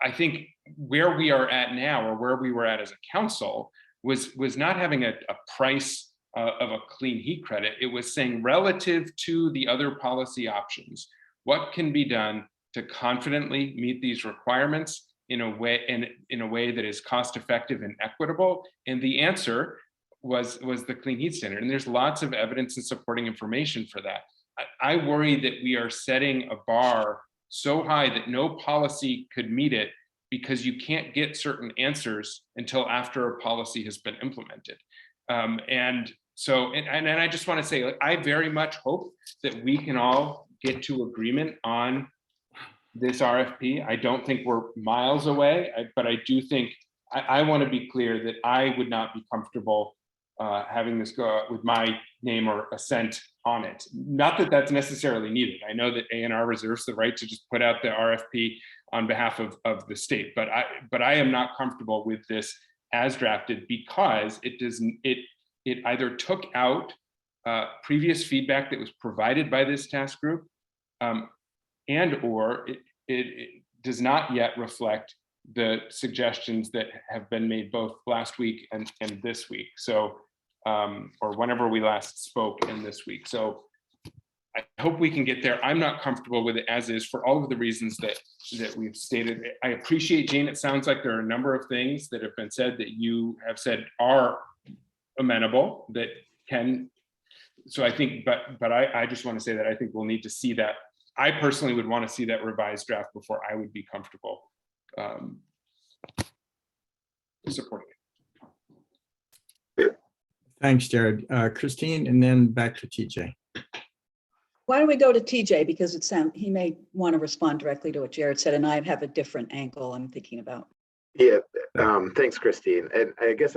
I think where we are at now, or where we were at as a council, was not having a price of a clean heat credit. It was saying, relative to the other policy options, what can be done to confidently meet these requirements in a way that is cost effective and equitable. And the answer was the clean heat standard. And there's lots of evidence and supporting information for that. I worry that we are setting a bar so high that no policy could meet it, because you can't get certain answers until after a policy has been implemented. And I just want to say, I very much hope that we can all get to agreement on this RFP. I don't think we're miles away, but I do think I want to be clear that I would not be comfortable having this go with my name or assent on it. Not that that's necessarily needed. I know that ANR reserves the right to just put out the RFP on behalf of the state, but I am not comfortable with this as drafted, because it either took out previous feedback that was provided by this task group, or it does not yet reflect the suggestions that have been made both last week and this week. So, or whenever we last spoke and this week. So I hope we can get there. I'm not comfortable with it as is for all of the reasons that we've stated. I appreciate, Jane, it sounds like there are a number of things that have been said that you have said are amenable, that can. So I think, but I just want to say that I think we'll need to see that. I personally would want to see that revised draft before I would be comfortable supporting it. Thanks, Jared. Christine, and then back to TJ. why don't we go to TJ, because he may want to respond directly to what Jared said, and I have a different angle I'm thinking about. Yeah, thanks, Christine. And I guess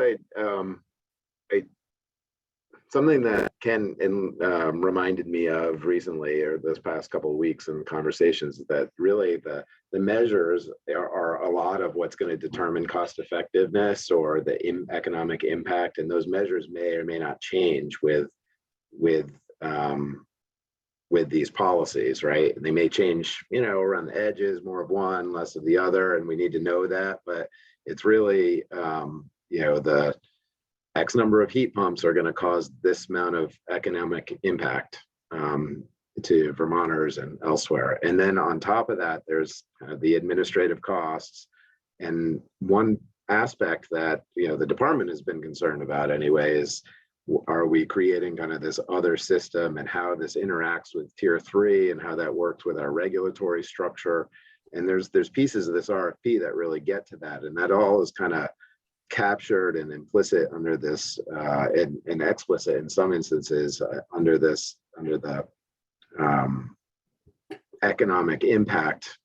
something that Ken reminded me of recently, or this past couple of weeks in conversations, that really the measures are a lot of what's going to determine cost effectiveness or the economic impact, and those measures may or may not change with these policies, right? They may change, around the edges, more of one, less of the other, and we need to know that. But it's really, the X number of heat pumps are going to cause this amount of economic impact to Vermonters and elsewhere. And then on top of that, there's the administrative costs. And one aspect that the department has been concerned about anyway is, are we creating kind of this other system, and how this interacts with tier 3 and how that works with our regulatory structure. And there's pieces of this RFP that really get to that, and that all is kind of captured and implicit under this and explicit in some instances under the economic impact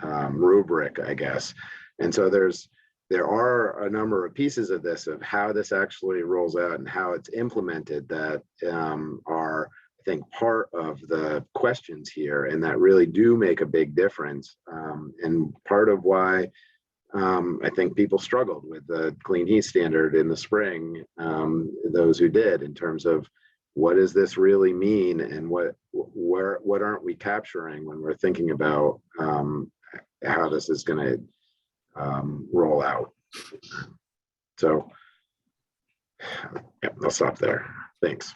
rubric, I guess. And so there are a number of pieces of this, of how this actually rolls out and how it's implemented, that are, I think, part of the questions here, and that really do make a big difference. And part of why I think people struggled with the clean heat standard in the spring, those who did, in terms of what does this really mean, and what aren't we capturing when we're thinking about how this is going to roll out. So yeah, I'll stop there. Thanks.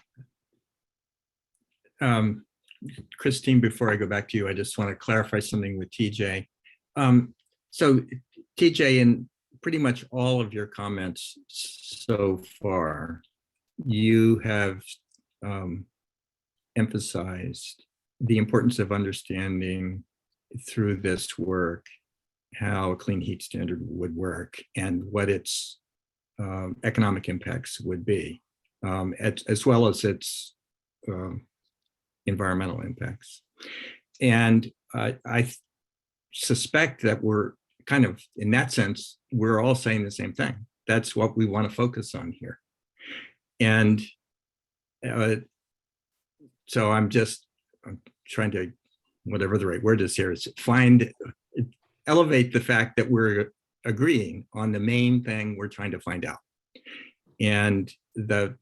Christine, before I go back to you, I just want to clarify something with TJ. So TJ, in pretty much all of your comments so far, you have emphasized the importance of understanding through this work how a clean heat standard would work and what its economic impacts would be, as well as its environmental impacts. And I suspect that we're kind of, in that sense, we're all saying the same thing. That's what we want to focus on here. And so I'm trying to, whatever the right word is here, is elevate the fact that we're agreeing on the main thing we're trying to find out. And the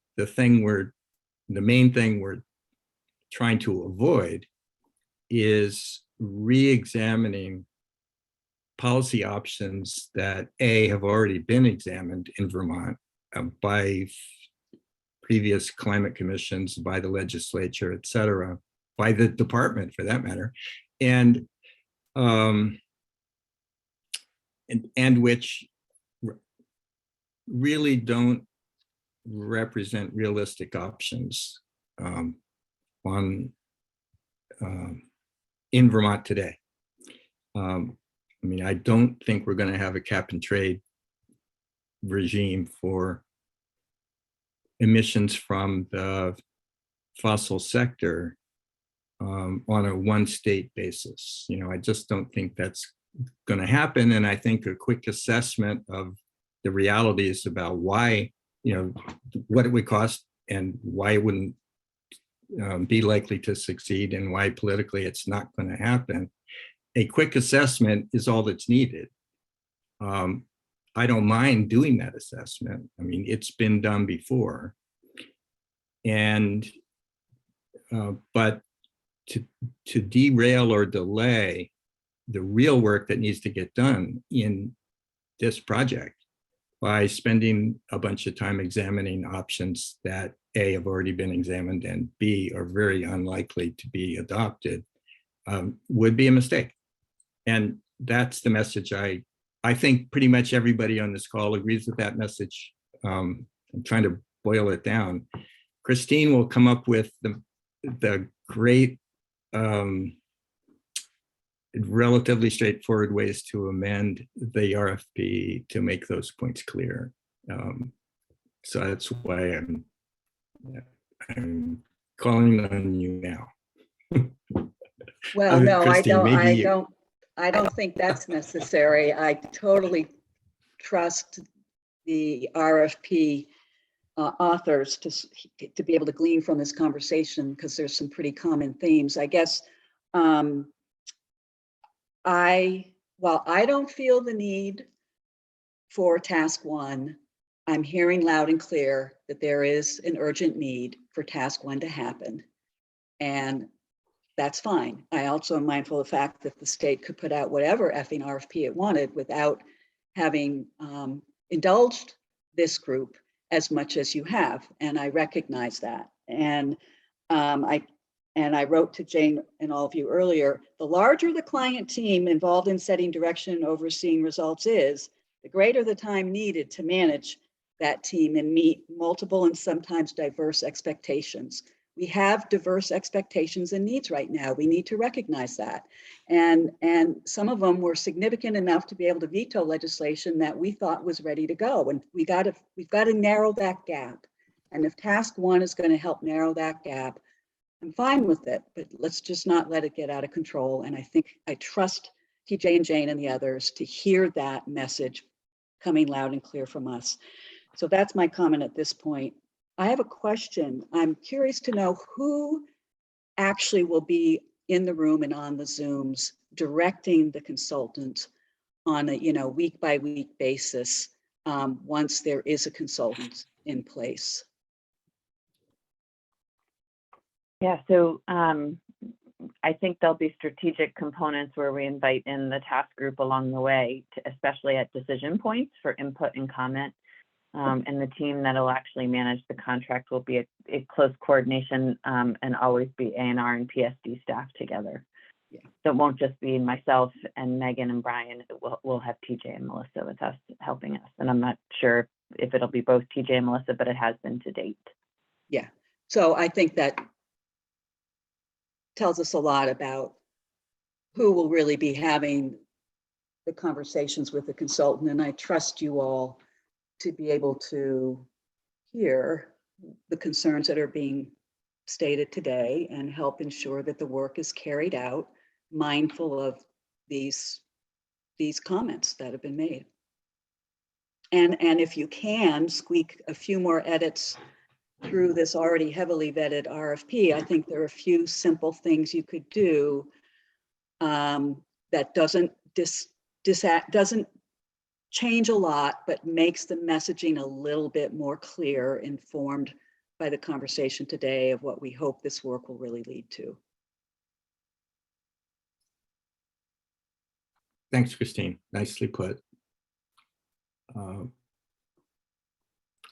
main thing we're trying to avoid is re-examining policy options that have already been examined in Vermont by previous climate commissions, by the legislature, et cetera, by the department for that matter, and which really don't represent realistic options in Vermont today. I mean, I don't think we're going to have a cap and trade regime for emissions from the fossil sector on a one state basis. I just don't think that's going to happen. And I think a quick assessment of the realities about why, what it would cost and why it wouldn't be likely to succeed and why politically it's not going to happen. A quick assessment is all that's needed. I don't mind doing that assessment. I mean, it's been done before. And, but to derail or delay the real work that needs to get done in this project by spending a bunch of time examining options that A, have already been examined, and B, are very unlikely to be adopted, would be a mistake. And that's the message I think pretty much everybody on this call agrees with that message. I'm trying to boil it down. Christine will come up with the great, relatively straightforward ways to amend the RFP to make those points clear. So that's why I'm calling on you now. Well, no, Christine, maybe I don't think that's necessary. I totally trust the RFP authors to be able to glean from this conversation, because there's some pretty common themes. I guess while I don't feel the need for task one, I'm hearing loud and clear that there is an urgent need for task one to happen. And that's fine. I also am mindful of the fact that the state could put out whatever effing RFP it wanted without having indulged this group as much as you have, and I recognize that. And I wrote to Jane and all of you earlier, the larger the client team involved in setting direction and overseeing results is, the greater the time needed to manage that team and meet multiple and sometimes diverse expectations. We have diverse expectations and needs right now. We need to recognize that. And some of them were significant enough to be able to veto legislation that we thought was ready to go. And we've got to narrow that gap. And if task one is going to help narrow that gap, I'm fine with it, but let's just not let it get out of control. And I trust TJ and Jane and the others to hear that message coming loud and clear from us. So that's my comment at this point. I have a question. I'm curious to know who actually will be in the room and on the Zooms directing the consultant on a week by week basis once there is a consultant in place. Yeah, so I think there'll be strategic components where we invite in the task group along the way, especially at decision points for input and comment. And the team that'll actually manage the contract will be a close coordination and always be A&R and PSD staff together. Yeah. So it won't just be myself and Megan and Brian. We'll have TJ and Melissa with us helping us. And I'm not sure if it'll be both TJ and Melissa, but it has been to date. Yeah, so I think that tells us a lot about who will really be having the conversations with the consultant. And I trust you all to be able to hear the concerns that are being stated today and help ensure that the work is carried out, mindful of these comments that have been made. And if you can squeak a few more edits through this already heavily vetted RFP, I think there are a few simple things you could do that doesn't change a lot, but makes the messaging a little bit more clear, informed by the conversation today of what we hope this work will really lead to. Thanks, Christine. Nicely put.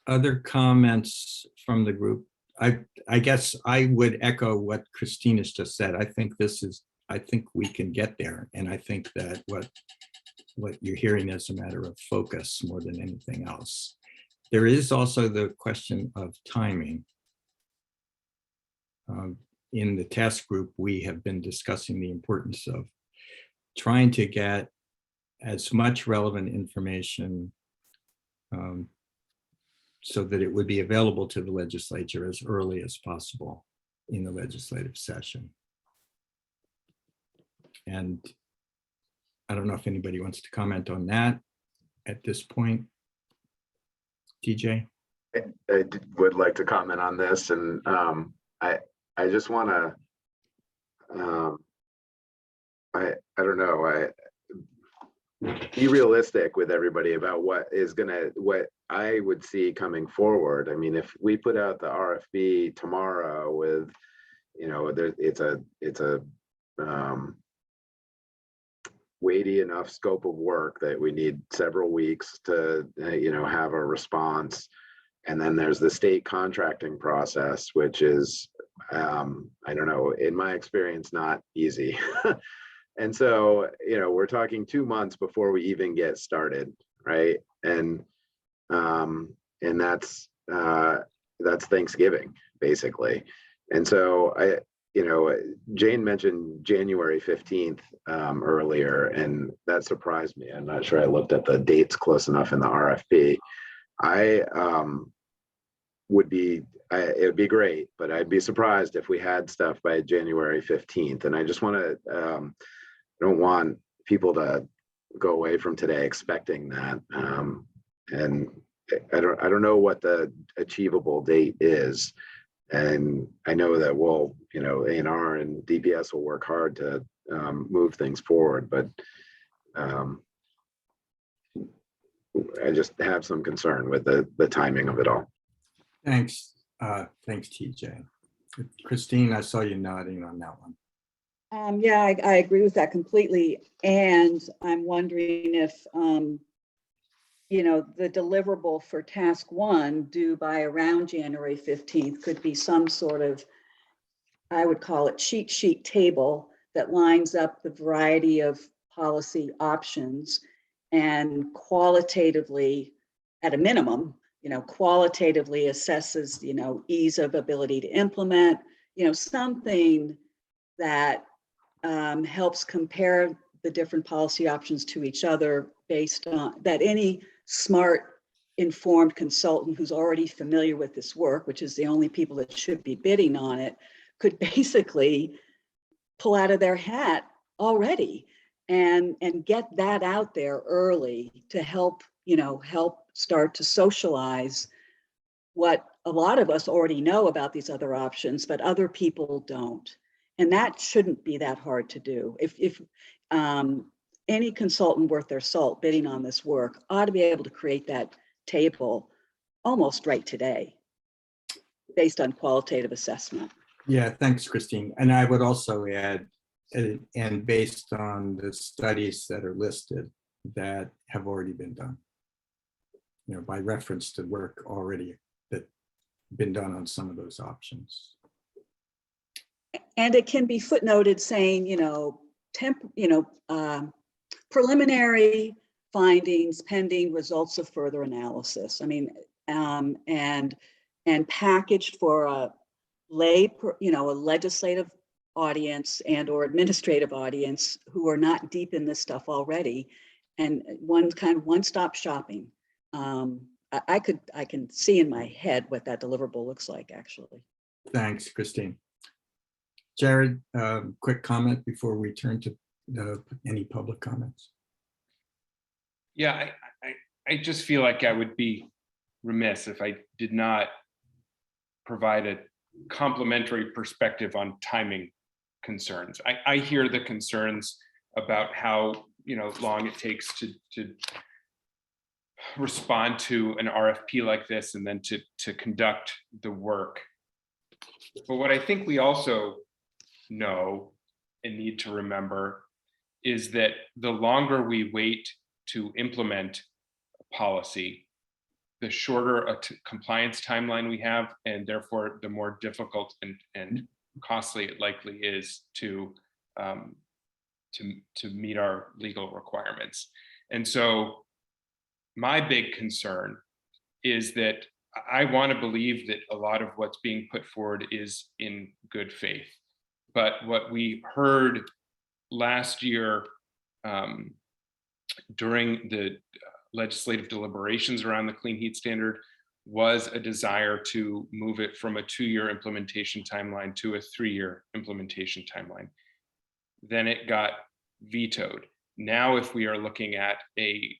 Other comments from the group? I guess I would echo what Christine has just said. I think we can get there. And I think that what you're hearing is a matter of focus more than anything else. There is also the question of timing. In the task group, we have been discussing the importance of trying to get as much relevant information so that it would be available to the legislature as early as possible in the legislative session. And I don't know if anybody wants to comment on that at this point. TJ? I would like to comment on this, and I just want to, I don't know, be realistic with everybody about what I would see coming forward. I mean, if we put out the RFP tomorrow with, it's a weighty enough scope of work that we need several weeks to, have a response. And then there's the state contracting process, which is, I don't know, in my experience, not easy. And so, we're talking 2 months before we even get started, right? And that's Thanksgiving, basically. And so Jane mentioned January 15th earlier, and that surprised me. I'm not sure I looked at the dates close enough in the RFP. would be, it would be great, but I'd be surprised if we had stuff by January 15th. And I just want to, I don't want people to go away from today expecting that. And I don't know what the achievable date is. And I know that we'll, A&R and DPS will work hard to move things forward, but I just have some concern with the timing of it all. Thanks. Thanks, TJ. Christine, I saw you nodding on that one. Yeah, I agree with that completely. And I'm wondering if, the deliverable for task 1 due by around January 15th could be some sort of, I would call it cheat sheet table that lines up the variety of policy options and qualitatively, at a minimum, qualitatively assesses, ease of ability to implement, something that helps compare the different policy options to each other based on that any smart, informed consultant who's already familiar with this work, which is the only people that should be bidding on it, could basically pull out of their hat already and get that out there early to help, help start to socialize what a lot of us already know about these other options, but other people don't. And that shouldn't be that hard to do. If any consultant worth their salt bidding on this work ought to be able to create that table almost right today based on qualitative assessment. Yeah, thanks, Christine. And I would also add, and based on the studies that are listed that have already been done, by reference to work already that been done on some of those options. And it can be footnoted saying, preliminary findings pending results of further analysis. I mean, and packaged for a a legislative audience and or administrative audience who are not deep in this stuff already, and one-stop shopping. I can see in my head what that deliverable looks like, actually. Thanks, Christine. Jared, quick comment before we turn to any public comments. Yeah, I just feel like I would be remiss if I did not provide a complementary perspective on timing concerns. I hear the concerns about how long it takes to respond to an RFP like this and then to conduct the work. But what I think we also know and need to remember is that the longer we wait to implement a policy, the shorter a compliance timeline we have, and therefore the more difficult and costly it likely is to meet our legal requirements. And so my big concern is that I want to believe that a lot of what's being put forward is in good faith. But what we heard last year during the legislative deliberations around the clean heat standard was a desire to move it from a 2-year implementation timeline to a 3-year implementation timeline. Then it got vetoed. Now, if we are looking at a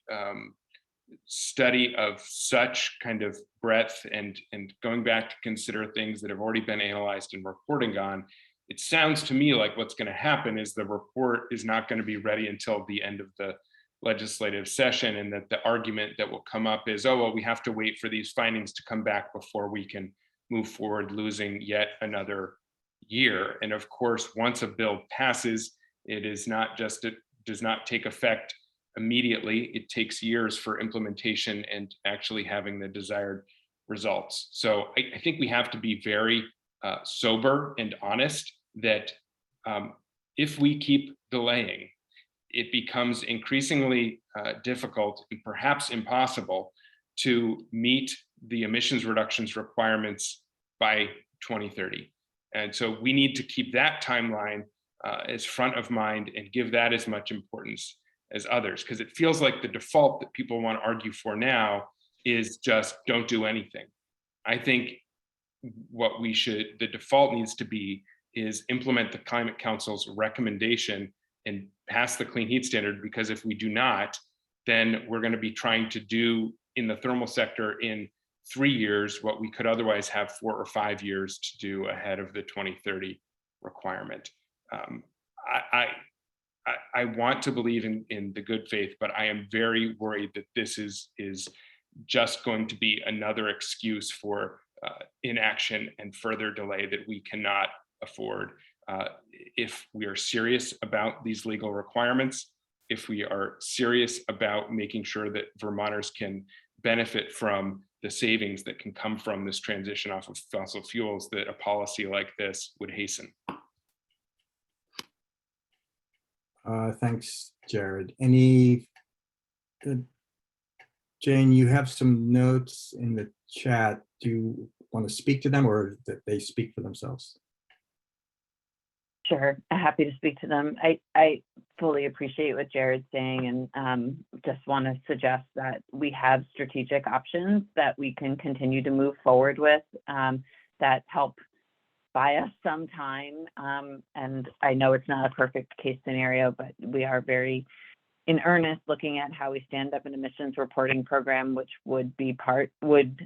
study of such kind of breadth and going back to consider things that have already been analyzed and reporting on, it sounds to me like what's going to happen is the report is not going to be ready until the end of the legislative session, and that the argument that will come up is, oh, well, we have to wait for these findings to come back before we can move forward, losing yet another year. And of course, once a bill passes, it is not just, it does not take effect immediately. It takes years for implementation and actually having the desired results. So I think we have to be very sober and honest that if we keep delaying, it becomes increasingly difficult and perhaps impossible to meet the emissions reductions requirements by 2030. And so we need to keep that timeline as front of mind and give that as much importance as others, because it feels like the default that people want to argue for now is just don't do anything. I think what the default needs to be is implement the Climate Council's recommendation and pass the clean heat standard, because if we do not, then we're going to be trying to do in the thermal sector in 3 years what we could otherwise have 4 or 5 years to do ahead of the 2030 requirement. I want to believe in the good faith, but I am very worried that this is just going to be another excuse for inaction and further delay that we cannot afford. If we are serious about these legal requirements, if we are serious about making sure that Vermonters can benefit from the savings that can come from this transition off of fossil fuels, that a policy like this would hasten. Thanks, Jared. Jane, you have some notes in the chat. Do you want to speak to them, or that they speak for themselves? Sure, happy to speak to them. I fully appreciate what Jared's saying, and just want to suggest that we have strategic options that we can continue to move forward with that help buy us some time. And I know it's not a perfect case scenario, but we are very in earnest looking at how we stand up an emissions reporting program, which would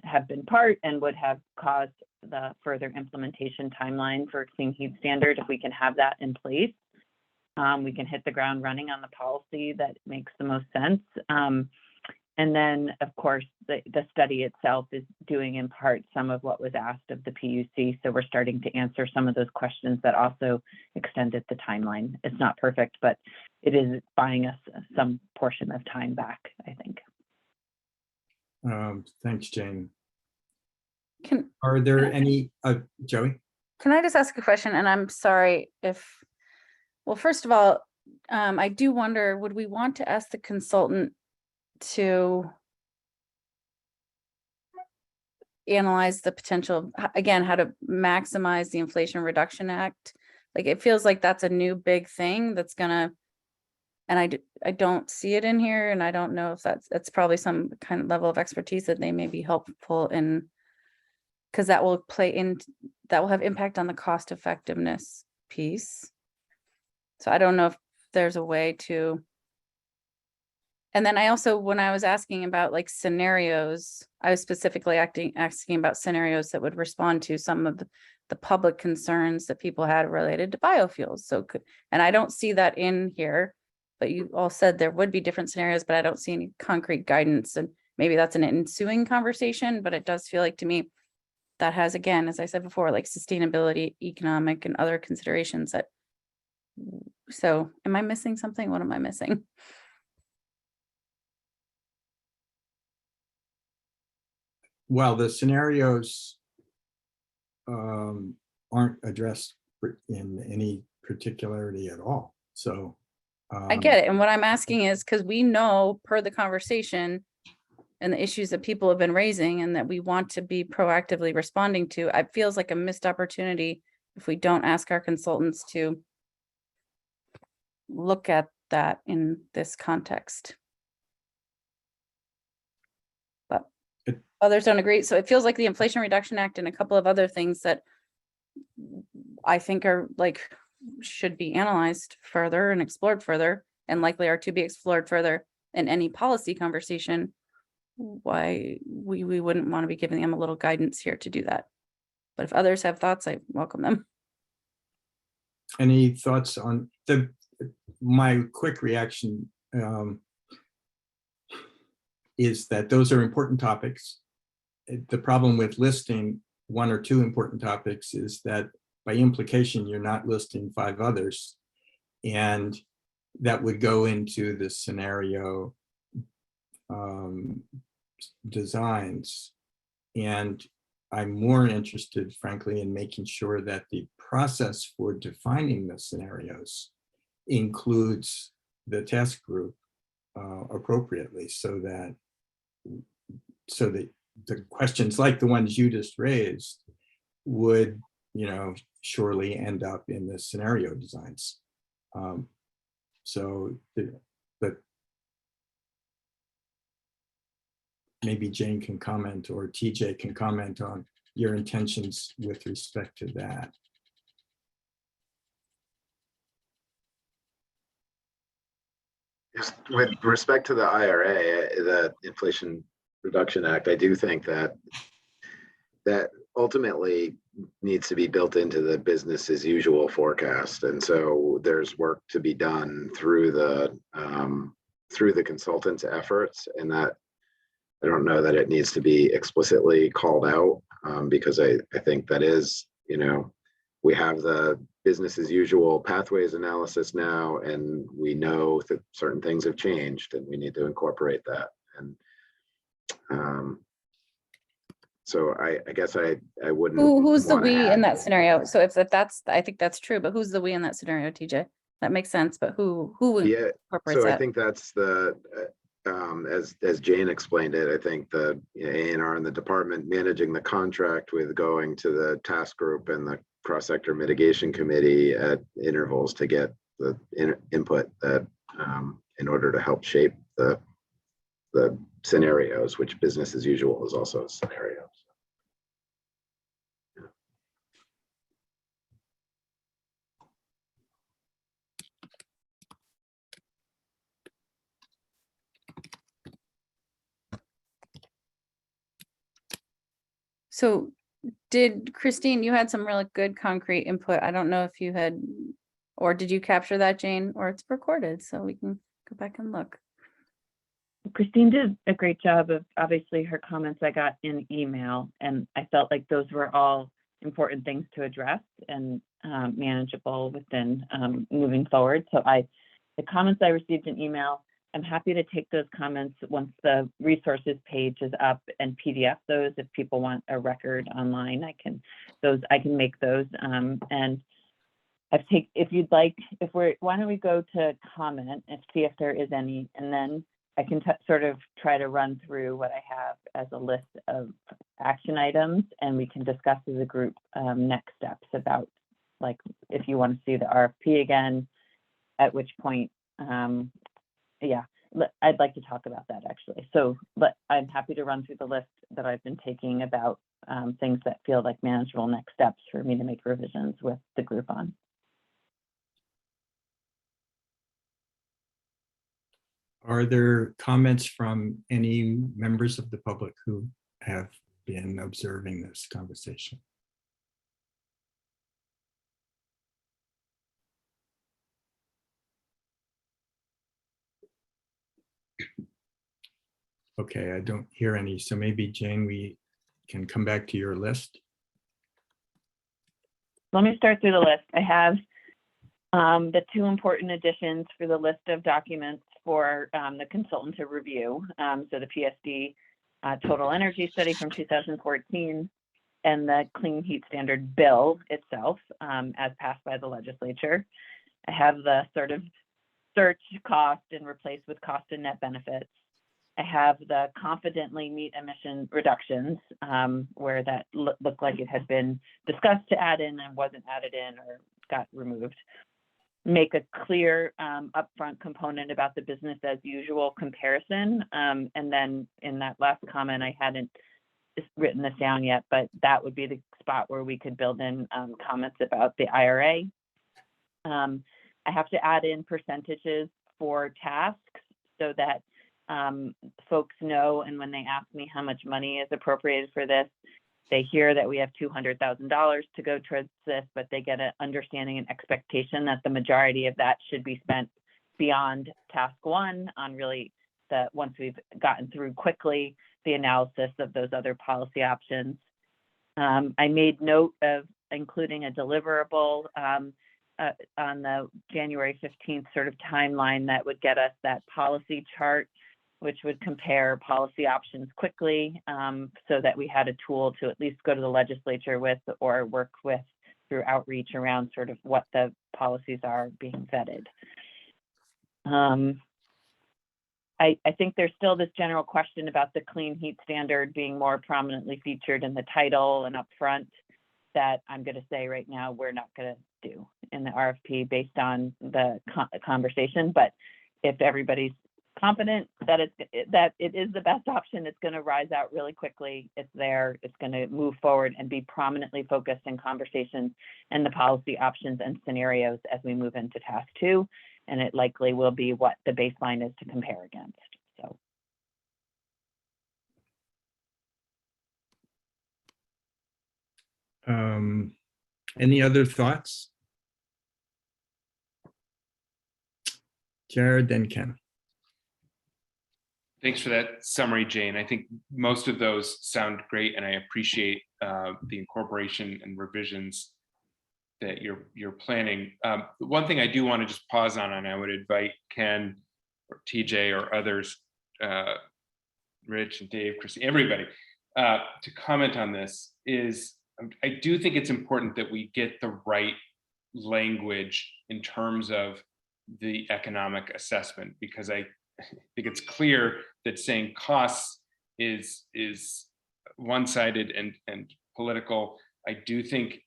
have been part and would have caused the further implementation timeline for clean heat standard. If we can have that in place, we can hit the ground running on the policy that makes the most sense. And then, of course, the study itself is doing in part some of what was asked of the PUC. So we're starting to answer some of those questions that also extended the timeline. It's not perfect, but it is buying us some portion of time back, I think. Thanks, Jane. Can Are there any, Joey? I just ask a question? And I'm sorry well, first of all, I do wonder, would we want to ask the consultant to analyze the potential, again, how to maximize the Inflation Reduction Act? Like, it feels like that's a new big thing that's gonna, and I don't see it in here, and I don't know if that's probably some kind of level of expertise that they may be helpful in, because that will have impact on the cost effectiveness piece. So I don't know if there's a way to. And then I also, when I was asking about like scenarios, I was specifically asking about scenarios that would respond to some of the public concerns that people had related to biofuels. So, and I don't see that in here, but you all said there would be different scenarios, but I don't see any concrete guidance. And maybe that's an ensuing conversation, but it does feel like to me that has, again, as I said before, like sustainability, economic, and other considerations that. So am I missing something? What am I missing? Well, the scenarios aren't addressed in any particularity at all. So I get it. And what I'm asking is, because we know per the conversation and the issues that people have been raising and that we want to be proactively responding to, it feels like a missed opportunity if we don't ask our consultants to look at that in this context. But others don't agree. So it feels like the Inflation Reduction Act and a couple of other things that I think are like should be analyzed further and explored further, and likely are to be explored further in any policy conversation. Why we wouldn't want to be giving them a little guidance here to do that. But if others have thoughts, I welcome them. Any thoughts on my quick reaction is that those are important topics. The problem with listing one or two important topics is that by implication, you're not listing 5 others. And that would go into the scenario designs. And I'm more interested, frankly, in making sure that the process for defining the scenarios includes the task group appropriately, so that the questions like the ones you just raised would, surely end up in the scenario designs. But maybe Jane can comment, or TJ can comment on your intentions with respect to that. Just with respect to the IRA, the Inflation Reduction Act, I do think that ultimately needs to be built into the business as usual forecast. And so there's work to be done through the consultants' efforts, and that I don't know that it needs to be explicitly called out, because I think that is, we have the business as usual pathways analysis now, and we know that certain things have changed and we need to incorporate that. And so I guess I wouldn't. Who's the wanna we in add- that scenario? So if that's, I think that's true, but who's the we in that scenario, TJ? That makes sense, but who Yeah, incorporates so I that? think that's as Jane explained it, I think the A&R and the department managing the contract with going to the task group and the cross-sector mitigation committee at intervals to get the input that in order to help shape the scenarios, which business as usual is also a scenario. So did Christine, you had some really good concrete input. I don't know if you had, or did you capture that, Jane, or it's recorded, so we can go back and look. Christine did a great job of, obviously, her comments I got in email, and I felt like those were all important things to address and manageable within moving forward. So the comments I received in email, I'm happy to take those comments once the resources page is up and PDF those. If people want a record online, I can make those. And if you'd like, why don't we go to comment and see if there is any, and then I can sort of try to run through what I have as a list of action items, and we can discuss as a group next steps about, like, if you want to see the RFP again, at which point, yeah, I'd like to talk about that actually. So, I'm happy to run through the list that I've been taking about things that feel like manageable next steps for me to make revisions with the group on. Are there comments from any members of the public who have been observing this conversation? Okay, I don't hear any. So maybe, Jane, we can come back to your list. Let me start through the list. I have the two important additions for the list of documents for the consultant to review. So the PSD Total Energy Study from 2014 and the Clean Heat Standard bill itself as passed by the legislature. I have the sort of search cost and replace with cost and net benefits. I have the confidently meet emission reductions where that looked like it had been discussed to add in and wasn't added in or got removed. Make a clear upfront component about the business as usual comparison. And then in that last comment, I hadn't written this down yet, but that would be the spot where we could build in comments about the IRA. I have to add in percentages for tasks so that folks know, and when they ask me how much money is appropriated for this, they hear that we have $200,000 to go towards this, but they get an understanding and expectation that the majority of that should be spent beyond task one on really once we've gotten through quickly the analysis of those other policy options. I made note of including a deliverable on the January 15th sort of timeline that would get us that policy chart, which would compare policy options quickly so that we had a tool to at least go to the legislature with or work with through outreach around sort of what the policies are being vetted. I think there's still this general question about the clean heat standard being more prominently featured in the title and upfront that I'm going to say right now we're not going to do in the RFP based on the conversation. But if everybody's confident that it is the best option. It's going to rise out really quickly. It's there. It's going to move forward and be prominently focused in conversations and the policy options and scenarios as we move into task 2. And it likely will be what the baseline is to compare against. So. Any other thoughts? Jared, then Ken. Thanks for that summary, Jane. I think most of those sound great, and I appreciate the incorporation and revisions that you're planning. One thing I do want to just pause on, and I would invite Ken or TJ or others, Rich and Dave, Chrissy, everybody, to comment on this is I do think it's important that we get the right language in terms of the economic assessment, because I think it's clear that saying costs is one-sided and political. I think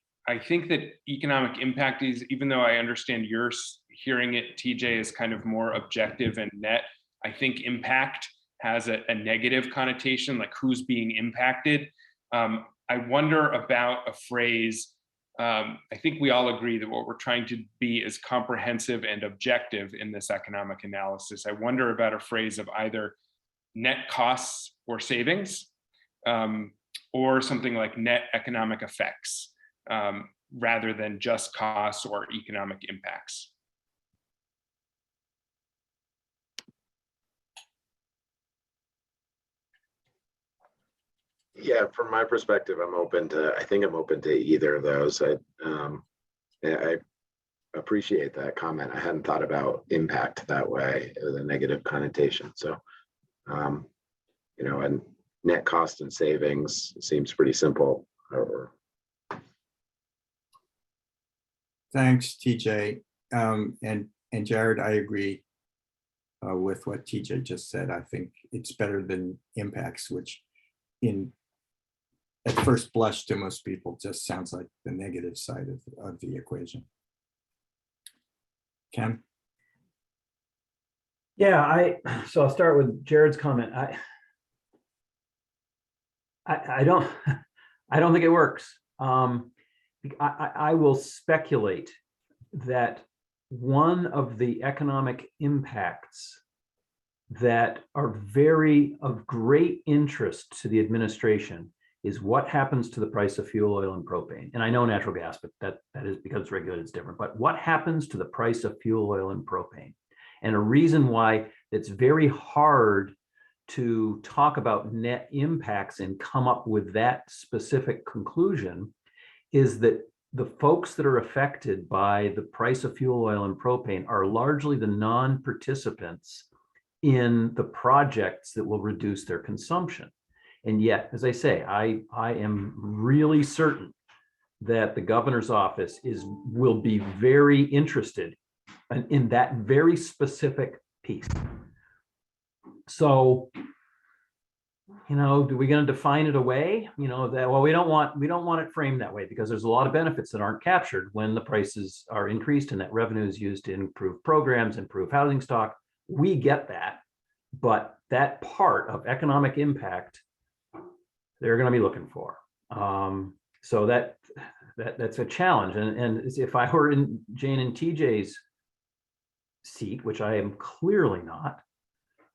that economic impact is, even though I understand you're hearing it, TJ, is kind of more objective and net, I think impact has a negative connotation, like who's being impacted. I wonder about a phrase. I think we all agree that what we're trying to be is comprehensive and objective in this economic analysis. I wonder about a phrase of either net costs or savings, or something like net economic effects, rather than just costs or economic impacts. Yeah, from my perspective, I think I'm open to either of those. I appreciate that comment. I hadn't thought about impact that way, the negative connotation. So, and net cost and savings seems pretty simple. Thanks, TJ. And Jared, I agree with what TJ just said. I think it's better than impacts, which at first blush to most people just sounds like the negative side of the equation. Ken? Yeah, so I'll start with Jared's comment. I don't think it works. I will speculate that one of the economic impacts that are of great interest to the administration is what happens to the price of fuel oil and propane. And I know natural gas, but that is because it's regulated, it's different. But what happens to the price of fuel oil and propane? And a reason why it's very hard to talk about net impacts and come up with that specific conclusion is that the folks that are affected by the price of fuel oil and propane are largely the non-participants in the projects that will reduce their consumption. And yet, as I say, I am really certain that the governor's office will be very interested in that very specific piece. So, do we going to define it away? That, well, we don't want it framed that way, because there's a lot of benefits that aren't captured when the prices are increased and that revenue is used to improve programs, improve housing stock. We get that, but that part of economic impact, they're going to be looking for. So that's a challenge. And if I were in Jane and TJ's seat, which I am clearly not,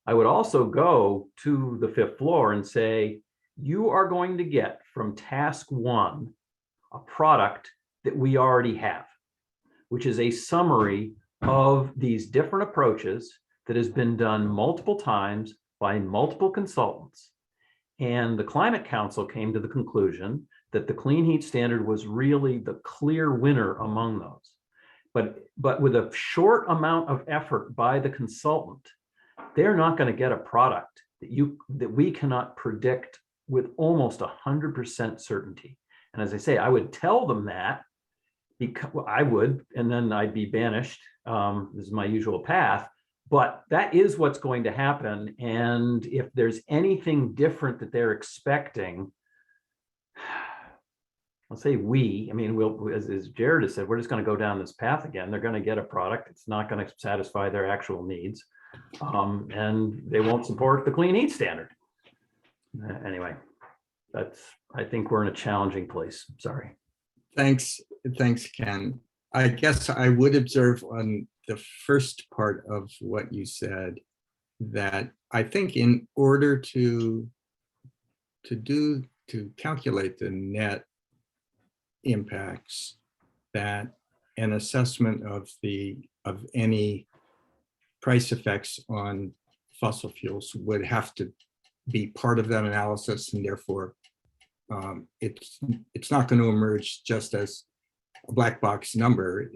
I would also go to the fifth floor and say, you are going to get from task 1 a product that we already have, which is a summary of these different approaches that has been done multiple times by multiple consultants. And the Climate Council came to the conclusion that the clean heat standard was really the clear winner among those. But with a short amount of effort by the consultant, they're not going to get a product that we cannot predict with almost 100% certainty. And as I say, I would tell them that, because I would, and then I'd be banished. This is my usual path. But that is what's going to happen. And if there's anything different that they're expecting, I'll say we'll, as Jared has said, we're just going to go down this path again. They're going to get a product. It's not going to satisfy their actual needs. And they won't support the clean heat standard. Anyway, I think we're in a challenging place. Sorry. Thanks, Ken. I guess I would observe on the first part of what you said that I think in order to calculate the net impacts, that an assessment of any price effects on fossil fuels would have to be part of that analysis, and therefore it's not going to emerge just as a black box number.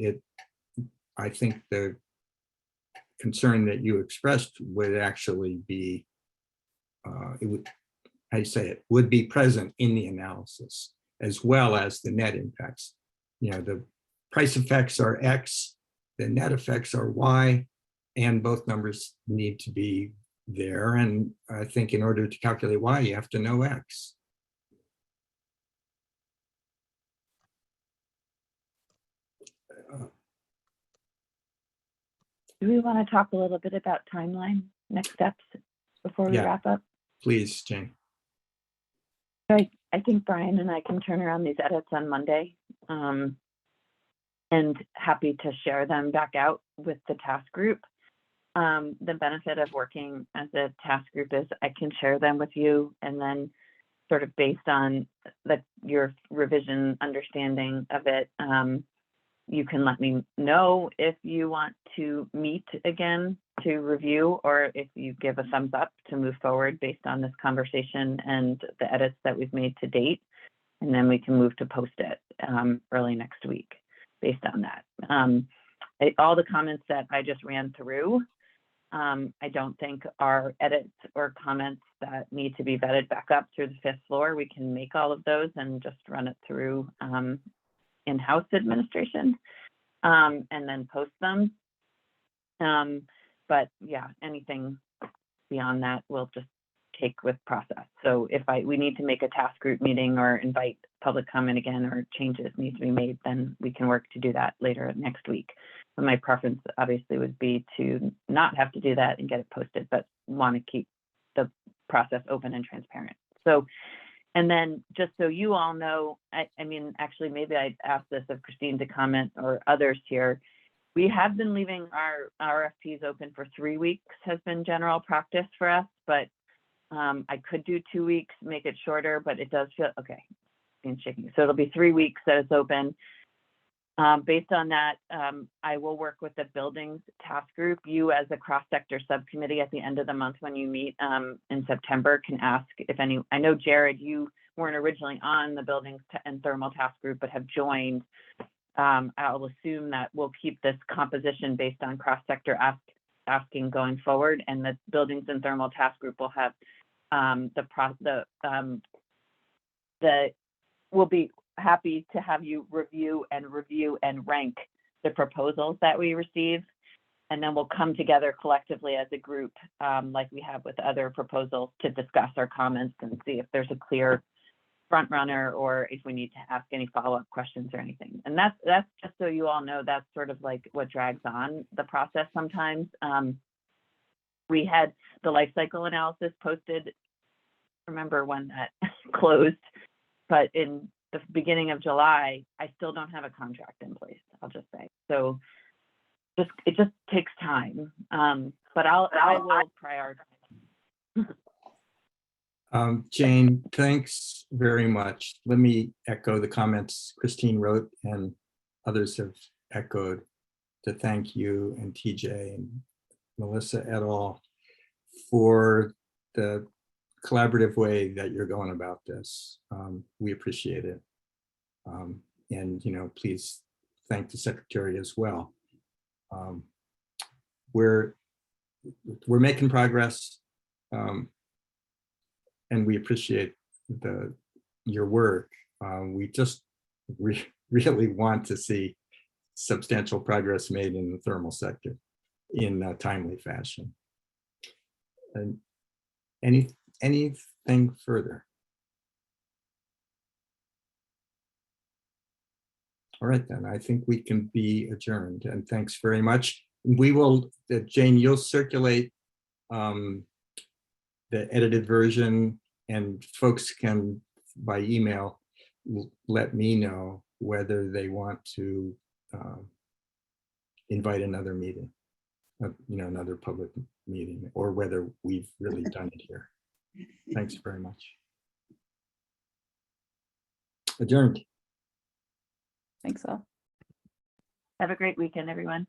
I think the concern that you expressed would actually be, it would, how you say it, would be present in the analysis as well as the net impacts. You know, the price effects are X, the net effects are Y, and both numbers need to be there. And I think in order to calculate Y, you have to know X. Do we want to talk a little bit about timeline, next steps before we Yeah. wrap up? Please, Jane. I think Brian and I can turn around these edits on Monday, and happy to share them back out with the task group. The benefit of working as a task group is I can share them with you, and then sort of based on your revision understanding of it, you can let me know if you want to meet again to review, or if you give a thumbs up to move forward based on this conversation and the edits that we've made to date. And then we can move to post it early next week based on that. All the comments that I just ran through, I don't think are edits or comments that need to be vetted back up through the fifth floor. We can make all of those and just run it through in-house administration, and then post them. But yeah, anything beyond that we'll just take with process. So if we need to make a task group meeting or invite public comment again, or changes need to be made, then we can work to do that later next week. But my preference obviously would be to not have to do that and get it posted, but want to keep the process open and transparent. So, and then just so you all know, I mean, actually, maybe I'd ask this of Christine to comment or others here. We have been leaving our RFPs open for 3 weeks, has been general practice for us, but I could do 2 weeks, make it shorter, but it does feel, okay, it's shaking. So it'll be 3 weeks that it's open. Based on that, I will work with the buildings task group. You as a cross-sector subcommittee at the end of the month when you meet in September can ask if any, I know Jared, you weren't originally on the buildings and thermal task group, but have joined. I'll assume that we'll keep this composition based on cross-sector asking going forward, and the buildings and thermal task group will have we'll be happy to have you review and rank the proposals that we receive, and then we'll come together collectively as a group, like we have with other proposals, to discuss our comments and see if there's a clear front runner or if we need to ask any follow-up questions or anything. And that's just so you all know, that's sort of like what drags on the process sometimes. We had the life cycle analysis posted, remember when that closed, but in the beginning of July, I still don't have a contract in place, I'll just say. So it just takes time, but I will prioritize. Jane, thanks very much. Let me echo the comments Christine wrote and others have echoed, to thank you and TJ and Melissa et al. For the collaborative way that you're going about this. We appreciate it. And, you know, please thank the secretary as well. We're making progress, and we appreciate your work. We just really want to see substantial progress made in the thermal sector in a timely fashion. And anything further? All right, then I think we can be adjourned, and thanks very much. we will, Jane, you'll circulate the edited version, and folks can, by email, let me know whether they want to invite another meeting, another public meeting, or whether we've really done it here. Thanks very much. Adjourned. Thanks all. Have a great weekend, everyone.